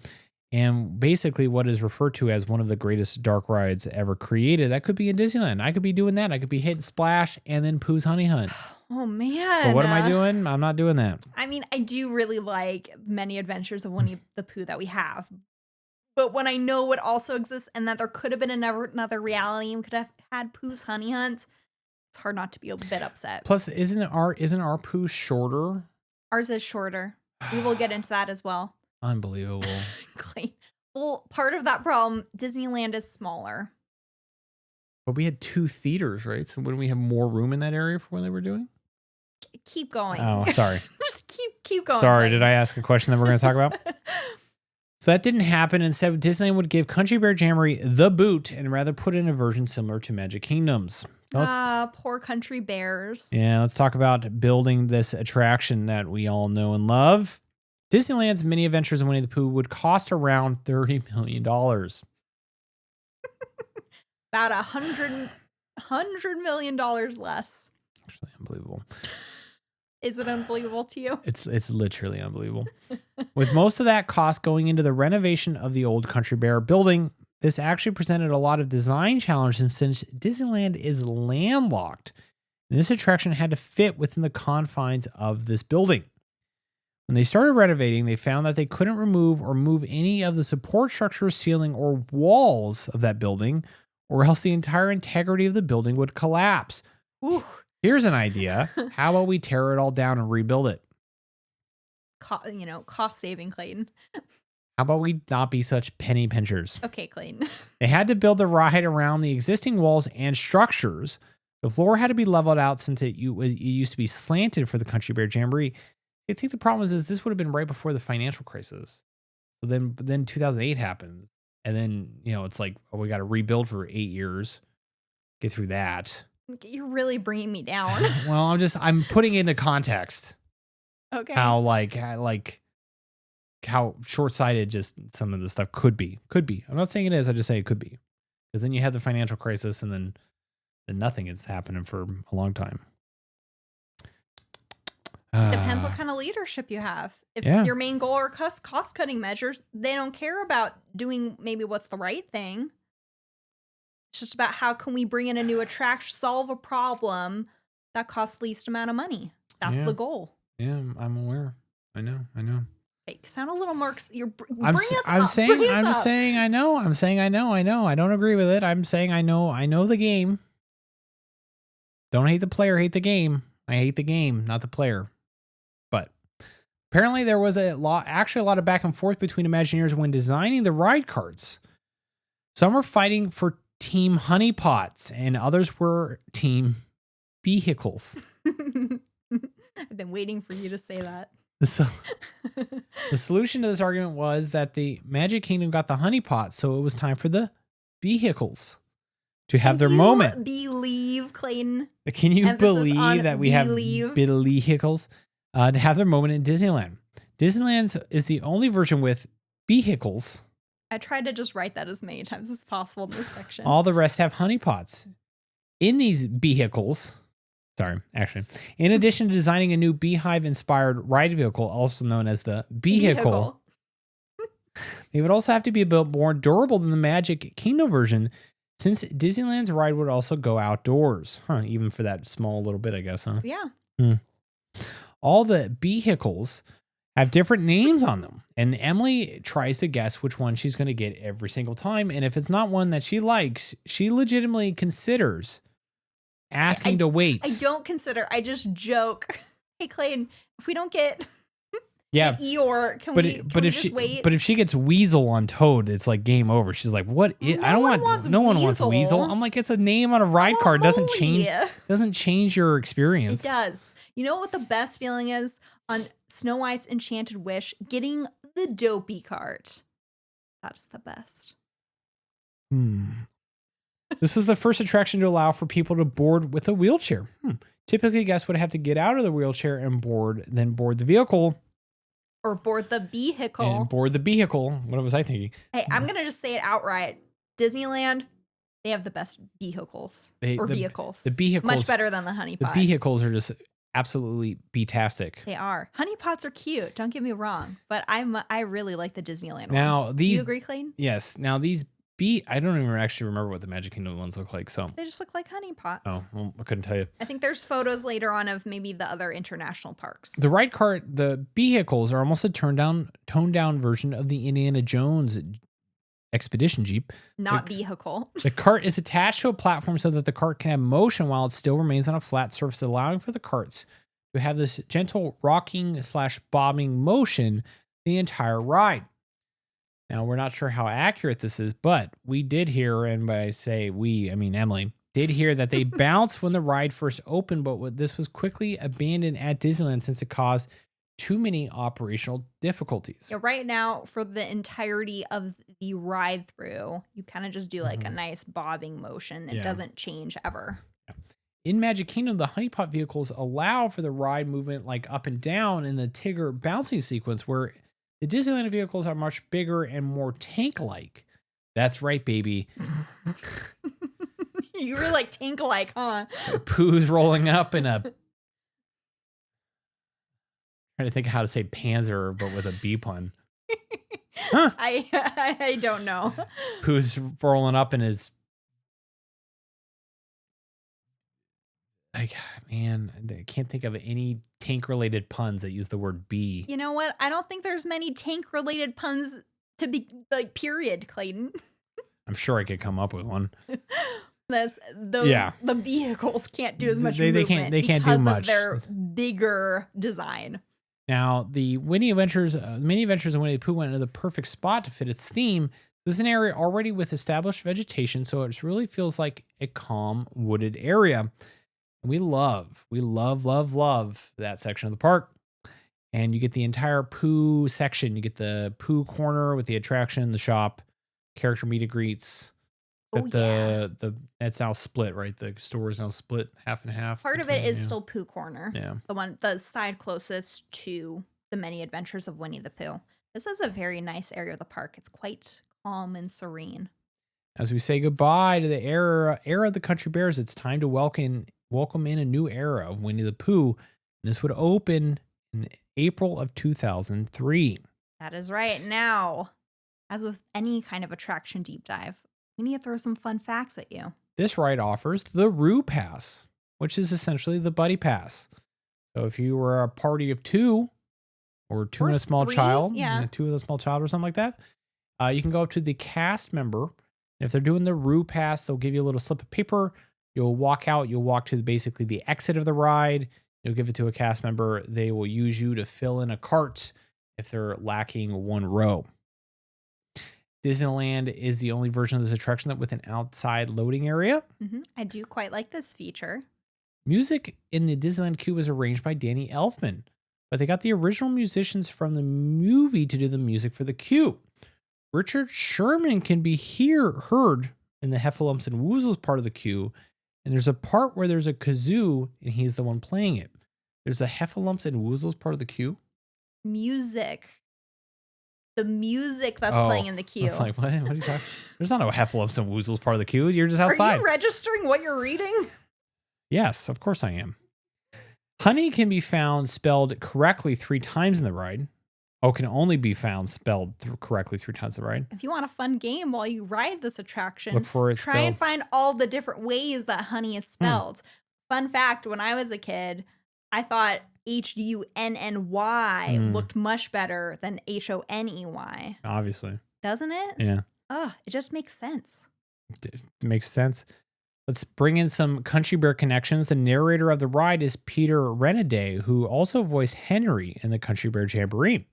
And basically what is referred to as one of the greatest dark rides ever created. That could be in Disneyland. I could be doing that. I could be hitting Splash and then Pooh's Honey Hunt. Oh, man. But what am I doing? I'm not doing that. I mean, I do really like many adventures of Winnie the Pooh that we have. But when I know what also exists and that there could have been another reality and we could have had Pooh's Honey Hunt, it's hard not to be a bit upset. Plus, isn't our Pooh shorter? Ours is shorter. We will get into that as well. Unbelievable. Well, part of that problem, Disneyland is smaller. But we had 2 theaters, right? So wouldn't we have more room in that area for what they were doing? Keep going. Oh, sorry. Just keep going. Sorry, did I ask a question that we're going to talk about? So that didn't happen. Instead, Disneyland would give Country Bear Jamboree the boot and rather put in a version similar to Magic Kingdoms. Poor Country Bears. Yeah, let's talk about building this attraction that we all know and love. Disneyland's mini adventures in Winnie the Pooh would cost around $30 million. About $100 million less. Actually, unbelievable. Is it unbelievable to you? It's literally unbelievable. With most of that cost going into the renovation of the old Country Bear building, this actually presented a lot of design challenges since Disneyland is landlocked. And this attraction had to fit within the confines of this building. When they started renovating, they found that they couldn't remove or move any of the support structure, ceiling, or walls of that building, or else the entire integrity of the building would collapse. Ooh. Here's an idea. How about we tear it all down and rebuild it? Cost saving, Clayton. How about we not be such penny pinchers? Okay, Clayton. They had to build the ride around the existing walls and structures. The floor had to be leveled out since it used to be slanted for the Country Bear Jamboree. I think the problem is this would have been right before the financial crisis. So then 2008 happened. And then, it's like, we got to rebuild for 8 years. Get through that. You're really bringing me down. Well, I'm putting it into context. Okay. How how short-sighted just some of this stuff could be. Could be. I'm not saying it is. I just say it could be. Because then you have the financial crisis and then nothing is happening for a long time. Depends what kind of leadership you have. If your main goal are cost-cutting measures, they don't care about doing maybe what's the right thing. It's just about how can we bring in a new attraction, solve a problem that costs least amount of money. That's the goal. Yeah, I'm aware. I know. Hey, sound a little more. I'm just saying I know. I don't agree with it. I'm saying I know the game. Don't hate the player, hate the game. I hate the game, not the player. But apparently there was a lot of back and forth between Imagineers when designing the ride carts. Some were fighting for Team Honeypots and others were Team Vehicles. I've been waiting for you to say that. The solution to this argument was that the Magic Kingdom got the honeypots, so it was time for the vehicles to have their moment. Believe, Clayton. Can you believe that we have vehicles to have their moment in Disneyland? Disneyland's is the only version with vehicles. I tried to just write that as many times as possible in this section. All the rest have honeypots. In these vehicles, in addition to designing a new beehive-inspired ride vehicle, also known as the vehicle, they would also have to be a bit more durable than the Magic Kingdom version, since Disneyland's ride would also go outdoors. Even for that small little bit, I guess, huh? Yeah. All the vehicles have different names on them, and Emily tries to guess which one she's going to get every single time, and if it's not one that she likes, she legitimately considers asking to wait. I don't consider. I just joke. Hey, Clayton, if we don't get Eeyore, can we just wait? But if she gets Weasel on Toad, it's like game over. She's like, "What? No one wants Weasel." I'm like, it's a name on a ride card. Doesn't change your experience. It does. You know what the best feeling is on Snow White's Enchanted Wish? Getting the Dopey cart. That's the best. This was the first attraction to allow for people to board with a wheelchair. Typically, guests would have to get out of the wheelchair and board the vehicle. Or board the vehicle. And board the vehicle. What was I thinking? Hey, I'm going to just say it outright. Disneyland, they have the best vehicles. Vehicles. The vehicles. Much better than the honeypot. The vehicles are just absolutely betastic. They are. Honeypots are cute. Don't get me wrong. But I really like the Disneyland ones. Do you agree, Clayton? Yes. Now, these I don't even actually remember what the Magic Kingdom ones look like. So they just look like honeypots. Oh, well, I couldn't tell you. I think there's photos later on of maybe the other international parks. The ride cart, the vehicles are almost a toned down version of the Indiana Jones Expedition Jeep. Not vehicle. The cart is attached to a platform so that the cart can have motion while it still remains on a flat surface, allowing for the carts to have this gentle rocking/bobbing motion the entire ride. Now, we're not sure how accurate this is, but we did hear, and by I say we, I mean Emily, did hear that they bounced when the ride first opened, but this was quickly abandoned at Disneyland since it caused too many operational difficulties. Yeah, right now, for the entirety of the ride through, you kind of just do like a nice bobbing motion. It doesn't change ever. In Magic Kingdom, the honeypot vehicles allow for the ride movement like up and down in the Tigger bouncing sequence, where the Disneyland vehicles are much bigger and more tank-like. That's right, baby. You were like tank-like, huh? Pooh's rolling up in a... trying to think of how to say Panzer, but with a B pun. Huh. I don't know. Pooh's rolling up in his... Like, man, I can't think of any tank-related puns that use the word B. You know what? I don't think there's many tank-related puns to be, like, period, Clayton. I'm sure I could come up with one. The vehicles can't do as much movement they can't do much because of their bigger design. Now, the mini adventures of Winnie the Pooh went into the perfect spot to fit its theme. This is an area already with established vegetation, so it really feels like a calm, wooded area. We love that section of the park. And you get the entire Pooh section. You get the Pooh corner with the attraction, the shop, character meet and greets. It's now split, right? The store is now split half and half. Part of it is still Pooh corner. Yeah. The side closest to the many adventures of Winnie the Pooh. This is a very nice area of the park. It's quite calm and serene. As we say goodbye to the era of the Country Bears, it's time to welcome in a new era of Winnie the Pooh. And this would open in April of 2003. That is right. Now, as with any kind of attraction deep dive, we need to throw some fun facts at you. This ride offers the Roo Pass, which is essentially the Buddy Pass. So if you were a party of two, or two and a small child, two with a small child or something like that, you can go up to the cast member. If they're doing the Roo Pass, they'll give you a little slip of paper. You'll walk out. You'll walk to basically the exit of the ride. You'll give it to a cast member. They will use you to fill in a cart if they're lacking one row. Disneyland is the only version of this attraction that with an outside loading area. I do quite like this feature. Music in the Disneyland queue was arranged by Danny Elfman, but they got the original musicians from the movie to do the music for the queue. Richard Sherman can be heard in the Heffalumps and Woozles part of the queue, and there's a part where there's a kazoo, and he's the one playing it. There's a Heffalumps and Woozles part of the queue. Music. The music that's playing in the queue. It's like, what are you talking? There's not no Heffalumps and Woozles part of the queue. You're just outside. Are you registering what you're reading? Yes, of course I am. Honey can be found spelled correctly 3 times in the ride. Oh, can only be found spelled correctly 3 times in the ride. If you want a fun game while you ride this attraction, look for it try and find all the different ways that honey is spelled. Fun fact, when I was a kid, I thought Hunny looked much better than Honey. Obviously. Doesn't it? Yeah. It just makes sense. It makes sense. Let's bring in some Country Bear connections. The narrator of the ride is Peter Renaday, who also voiced Henry in the Country Bear Jamboree.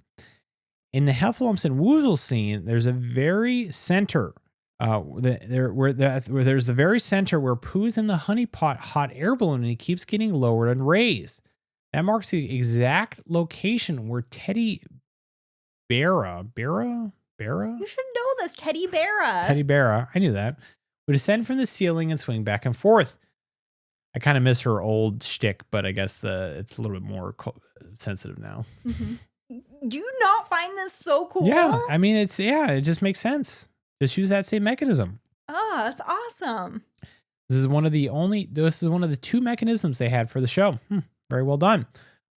In the Heffalumps and Woozles scene, there's a very center where there's the very center where Pooh's in the honey pot hot air balloon and he keeps getting lowered and raised. That marks the exact location where Teddy Barra? You should know this, Teddy Barra. Teddy Barra, I knew that. Would descend from the ceiling and swing back and forth. I kind of miss her old shtick, but I guess it's a little bit more sensitive now. Do you not find this so cool? Yeah, I mean, it just makes sense. Just use that same mechanism. Oh, that's awesome. This is one of the 2 mechanisms they had for the show. Very well done.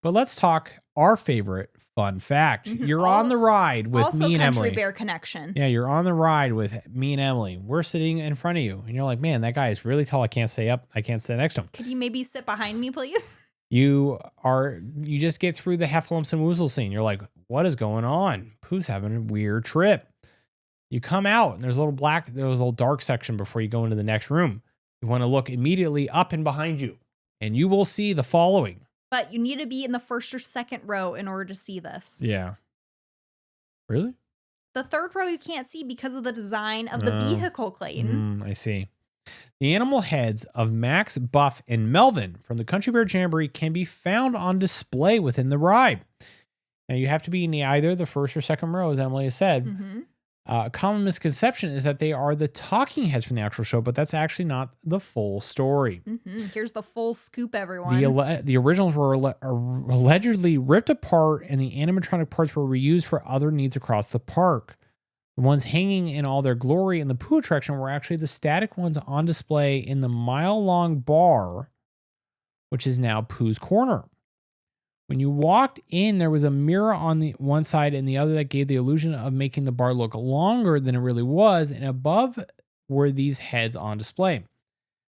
But let's talk our favorite fun fact. You're on the ride with me and Emily. Also Country Bear connection. Yeah, you're on the ride with me and Emily. We're sitting in front of you. And you're like, man, that guy is really tall. I can't stay up. I can't sit next to him. Could you maybe sit behind me, please? You just get through the Heffalumps and Woozles scene. You're like, what is going on? Pooh's having a weird trip. You come out and there's a little dark section before you go into the next room. You want to look immediately up and behind you and you will see the following. But you need to be in the first or second row in order to see this. Yeah. Really? The third row you can't see because of the design of the vehicle, Clayton. I see. The animal heads of Max, Buff, and Melvin from the Country Bear Jamboree can be found on display within the ride. Now, you have to be in either the first or second row, as Emily has said. A common misconception is that they are the talking heads from the actual show, but that's actually not the full story. Here's the full scoop, everyone. The originals were allegedly ripped apart, and the animatronic parts were reused for other needs across the park. The ones hanging in all their glory in the Pooh attraction were actually the static ones on display in the mile-long bar, which is now Pooh's Corner. When you walked in, there was a mirror on the one side and the other that gave the illusion of making the bar look longer than it really was, and above were these heads on display.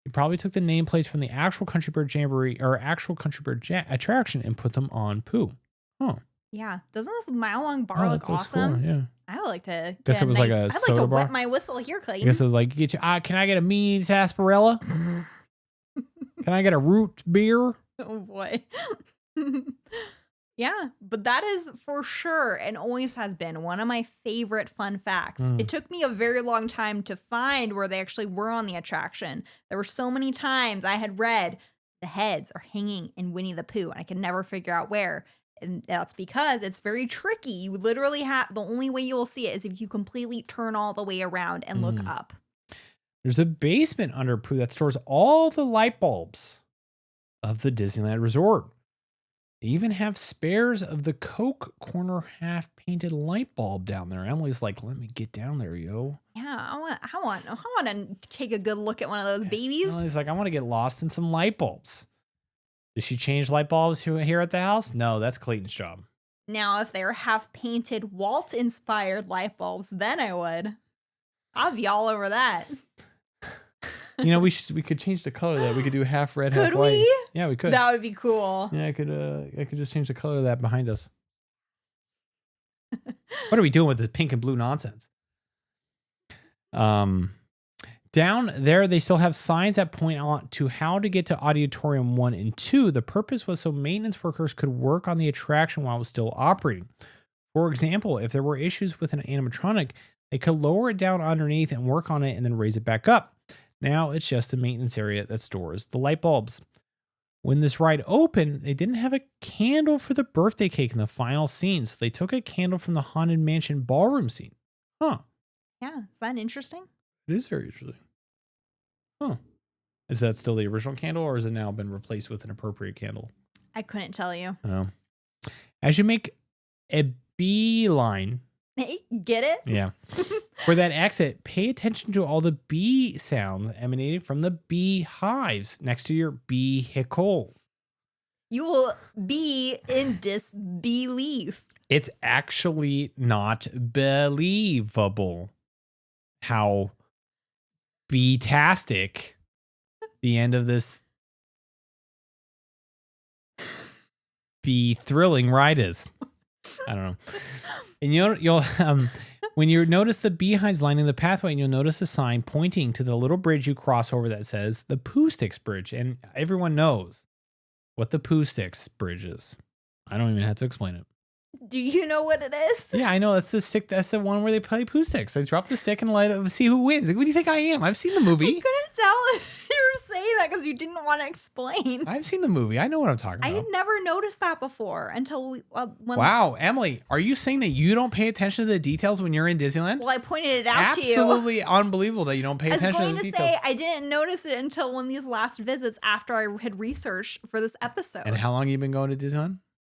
You probably took the nameplates from the actual Country Bear Jamboree or actual Country Bear attraction and put them on Pooh. Oh. Yeah. Doesn't this mile-long bar look awesome? Cool. Yeah. I would like to guess it was like a I'd soda like to bar? wet my whistle here, Clayton. I guess it was like, can I get a mini sarsaparilla? Can I get a root beer? Oh boy. Yeah, but that is for sure and always has been one of my favorite fun facts. It took me a very long time to find where they actually were on the attraction. There were so many times I had read the heads are hanging in Winnie the Pooh, and I could never figure out where. And that's because it's very tricky. You literally have the only way you'll see it is if you completely turn all the way around and look up. There's a basement under Pooh that stores all the light bulbs of the Disneyland Resort. They even have spares of the Coke corner half painted light bulb down there. Emily's like, let me get down there, yo. Yeah, I want to take a good look at one of those babies. Emily's like, I want to get lost in some light bulbs. Did she change light bulbs here at the house? No, that's Clayton's job. Now, if they're half painted Walt inspired light bulbs, then I would. I'd be all over that. You know, we could change the color of that. We could do half red, half white. Could we? Yeah, we could. That would be cool. Yeah, I could just change the color of that behind us. What are we doing with this pink and blue nonsense? Down there, they still have signs that point out to how to get to Auditorium 1 and 2. The purpose was so maintenance workers could work on the attraction while it was still operating. For example, if there were issues with an animatronic, they could lower it down underneath and work on it and then raise it back up. Now it's just a maintenance area that stores the light bulbs. When this ride opened, they didn't have a candle for the birthday cake in the final scene, so they took a candle from the Haunted Mansion ballroom scene. Huh. Yeah, is that interesting? It is very interesting. Huh. Is that still the original candle, or has it now been replaced with an appropriate candle? I couldn't tell you. Oh. As you make a beeline. Hey, get it? Yeah. For that exit, pay attention to all the bee sounds emanating from the beehives next to your vehicle. You will be in disbelief. It's actually not believable how bee-tastic the end of this bee-thrilling ride is. I don't know. And you'll when you notice the beehives lining the pathway, and you'll notice a sign pointing to the little bridge you cross over that says the Pooh Sticks Bridge. And everyone knows what the Pooh Sticks Bridge is. I don't even have to explain it. Do you know what it is? Yeah, I know. That's the stick. That's the one where they play Pooh Sticks. They drop the stick and light it, see who wins. Like, what do you think I am? I've seen the movie. I couldn't tell if you were saying that because you didn't want to explain. I've seen the movie. I know what I'm talking I about. had never noticed that before until when. Wow, Emily, are you saying that you don't pay attention to the details when you're in Disneyland? Well, I pointed it out to you. Absolutely unbelievable that you don't pay attention to the I was details. going to say I didn't notice it until one of these last visits after I had researched for this episode. And how long have you been going to Disneyland?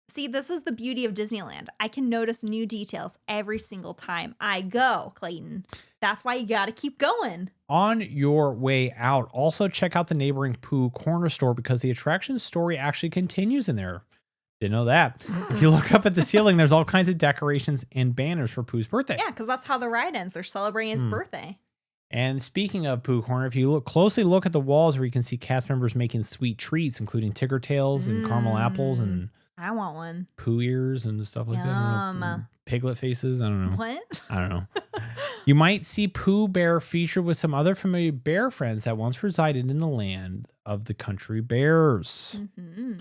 See, this is the beauty of Disneyland. I can notice new details every single time I go, Clayton. That's why you got to keep going. On your way out, also check out the neighboring Pooh corner store because the attraction story actually continues in there. Didn't know that. If you look up at the ceiling, there's all kinds of decorations and banners for Pooh's birthday. Yeah, because that's how the ride ends. They're celebrating his birthday. And speaking of Pooh Corner, if you look at the walls where you can see cast members making sweet treats, including Tigger Tails and caramel apples and I want one. Pooh ears and stuff like that. I don't know, piglet faces. I don't know. What? I don't know. You might see Pooh Bear featured with some other familiar bear friends that once resided in the land of the country bears. Mm-hmm.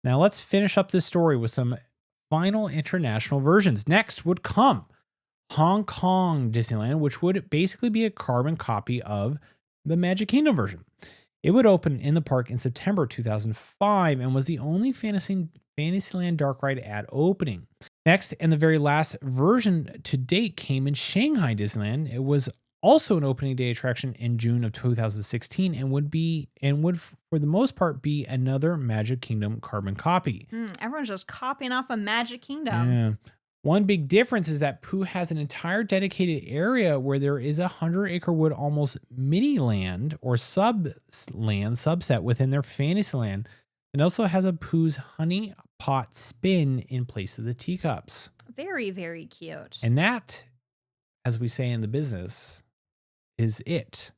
Now let's finish up this story with some final international versions. Next would come Hong Kong Disneyland, which would basically be a carbon copy of the Magic Kingdom version. It would open in the park in September 2005 and was the only Fantasyland dark ride at opening. Next, and the very last version to date came in Shanghai Disneyland. It was also an opening day attraction in June of 2016 and would for the most part be another Magic Kingdom carbon copy. Everyone's just copying off of Magic Kingdom. Yeah. One big difference is that Pooh has an entire dedicated area where there is a 100-acre wood almost mini land or subset within their Fantasyland. It also has a Pooh's honey pot spin in place of the teacups. Very, very cute. And that, as we say in the business, is it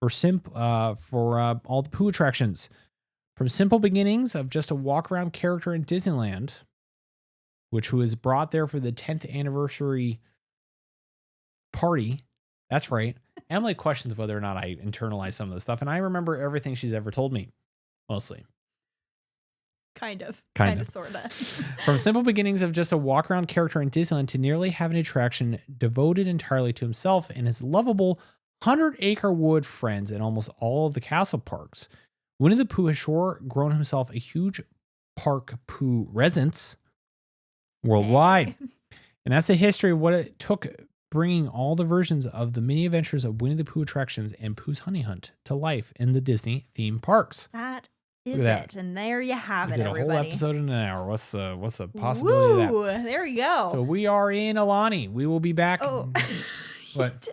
for all the Pooh attractions. From simple beginnings of just a walk-around character in Disneyland, which was brought there for the 10th anniversary party. That's right. Emily questions whether or not I internalize some of this stuff, and I remember everything she's ever told me, mostly. Kind of, sort of. From simple beginnings of just a walk-around character in Disneyland to nearly have an attraction devoted entirely to himself and his lovable 100-acre wood friends in almost all of the castle parks. Winnie the Pooh has sure grown himself a huge park Pooh presence worldwide. And that's the history of what it took bringing all the versions of the mini adventures of Winnie the Pooh attractions and Pooh's Honey Hunt to life in the Disney theme parks. That is it. And there you have it, did everybody. a whole episode in an hour. What's the possibility of that? There we go. So we are in Alani. We will be back. Oh. What?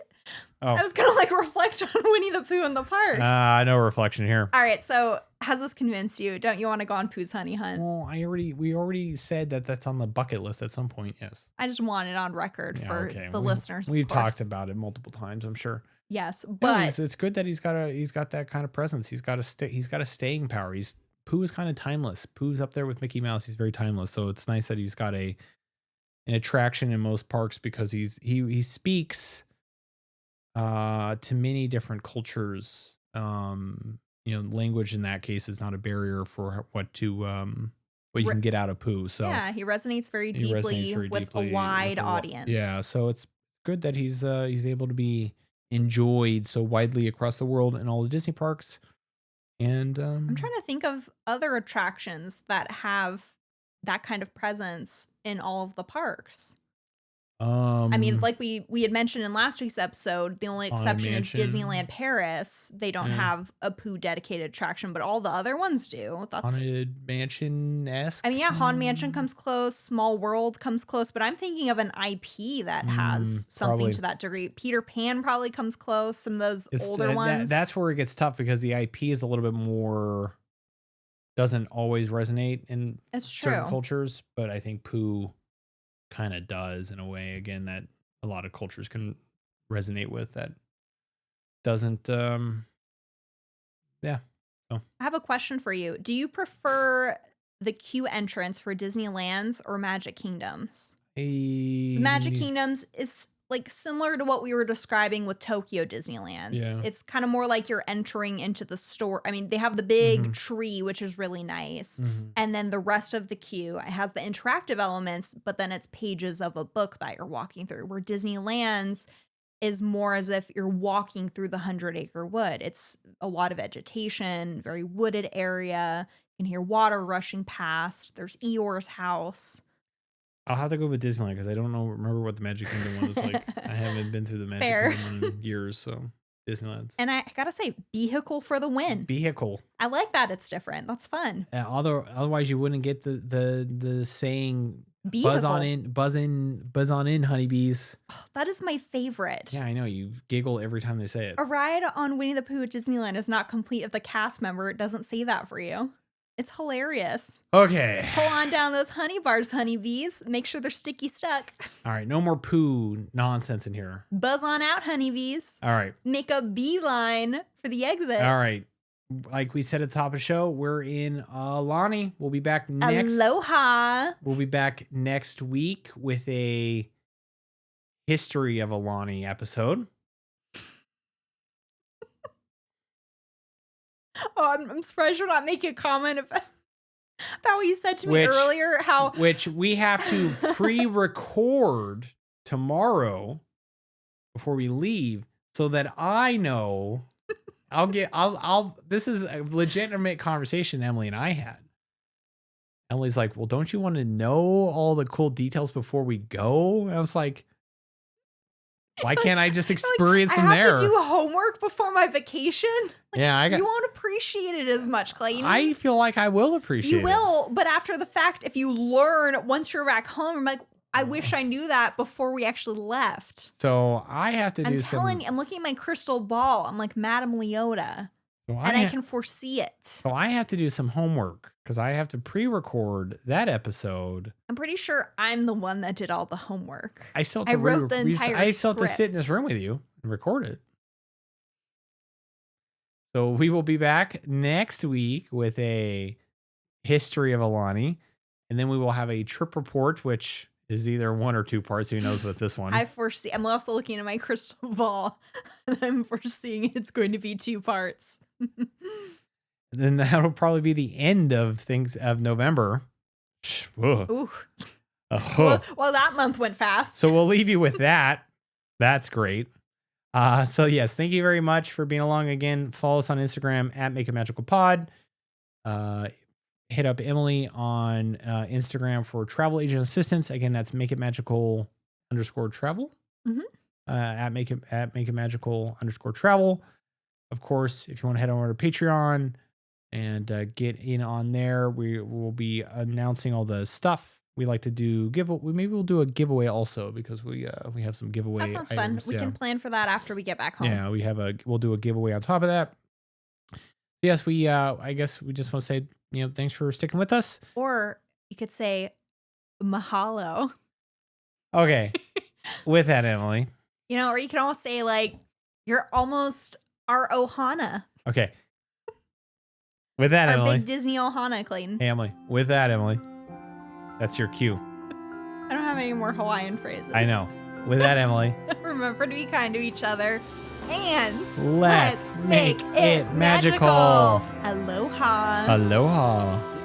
Oh. I was going to reflect on Winnie the Pooh in the parks. No reflection here. All right. So has this convinced you? Don't you want to go on Pooh's Honey Hunt? Well, we already said that that's on the bucket list at some point. Yes. I just want it on record for the listeners. We've talked about it multiple times, I'm sure. Yes, but it's good that he's got that kind of presence. He's got a staying power. Pooh is kind of timeless. Pooh's up there with Mickey Mouse. He's very timeless. So it's nice that he's got an attraction in most parks because he speaks to many different cultures. Language in that case is not a barrier for what you Re- can get out of Pooh. So yeah, he resonates very he resonates deeply very with a deeply with wide audience. yeah. So it's good that he's able to be enjoyed so widely across the world in all the Disney parks. And I'm trying to think of other attractions that have that kind of presence in all of the parks. I mean, um like we had mentioned in last week's episode, the only Haunted exception is Disneyland Mansion, Paris. They don't yeah, have a Pooh dedicated attraction, but all the other ones do. That's Haunted Mansion I esque. mean, yeah, Haunted Mansion comes close, Small World comes close, but I'm thinking of an IP that has something Probably. to that degree. Peter Pan probably comes close, some of those It's older ones. that's where it gets tough because the IP is a little bit more doesn't always resonate in It's certain true. cultures, but I think Pooh kind of does in a way again that a lot of cultures can resonate with that doesn't yeah. So I have a question for you. Do you prefer the queue entrance for Disneyland's or Magic Kingdom's? 'Cause Magic I Kingdoms is like similar to what we were describing with Tokyo Disneyland's. yeah. It's kind of more like you're entering into the store. I mean, they have the big Mhm. tree, which is really nice. Mhm. And then the rest of the queue, it has the interactive elements, but then it's pages of a book that you're walking through. Where Disneyland's is more as if you're walking through the 100-acre wood. It's a lot of vegetation, very wooded area. You can hear water rushing past. There's Eeyore's house. I'll have to go with Disneyland because I don't remember what the Magic Kingdom one is like. I haven't been through the Magic Fair. Kingdom one in years, so Disneyland's And I gotta say, vehicle for the win. vehicle. I like that it's different. That's fun. Otherwise you wouldn't get the saying Vehicle. buzz on in, honeybees. Oh, that is my favorite. Yeah, I know you giggle every time they say it. A ride on Winnie the Pooh at Disneyland is not complete if the cast member doesn't say that for you. It's hilarious. Okay. Pull on down those honey bars, honeybees. Make sure they're sticky stuck. All right, no more Pooh nonsense in here. Buzz on out, honeybees. All right. Make a beeline for the exit. All right. Like we said at the top of the show, we're in Alani. We'll be back next. Aloha. We'll be back next week with a history of Alani episode. Oh, I'm surprised you're not making a comment about what you said to me earlier. Which we have to pre-record tomorrow before we leave, so that I know. This is a legitimate conversation Emily and I had. Emily's like, well, don't you want to know all the cool details before we go? And I was like, why can't I just experience them there? I have to do homework before my vacation. Yeah, you won't appreciate it as much, Clayton. I feel like I will appreciate it. You will, but after the fact, if you learn once you're back home, I'm like, I wish I knew that before we actually left. So I have to do I'm looking at my crystal ball. I'm like Madame Leota. I can foresee it. So I have to do some homework because I have to pre-record that episode. I'm pretty sure I'm the one that did all the homework. I still have to wrote the entire I still have to sit script. in this room with you and record it. So we will be back next week with a history of Alani, and then we will have a trip report, which is either 1 or 2 parts. Who knows with this one? I'm also looking at my crystal ball, and I'm foreseeing it's going to be 2 parts. Then that'll probably be the end of things of November. Ooh. Well, that month went fast. So we'll leave you with that. That's great. So yes, thank you very much for being along again. Follow us on Instagram at Make It Magical Pod. Hit up Emily on Instagram for travel agent assistance. Again, that's Make It Magical _travel. Mm-hmm. At Make It Magical _travel. Of course, if you want to head over to Patreon and get in on there, we will be announcing all the stuff we like to do. Maybe we'll do a giveaway also because we have some giveaway. That sounds items. fun. We can plan for that after we get back home. Yeah, we'll do a giveaway on top of that. Yes, I guess we just want to say, thanks for sticking with us. Or you could say mahalo. Okay. With that, Emily. Or you can also say like, you're almost our Ohana. Okay. With that, our Emily. big Disney Ohana, Clayton. Hey, Emily. With that, Emily. That's your cue. I don't have any more Hawaiian phrases. I know. With that, Emily. Remember remember to be kind to each other. And let's make it magical. Aloha. Aloha.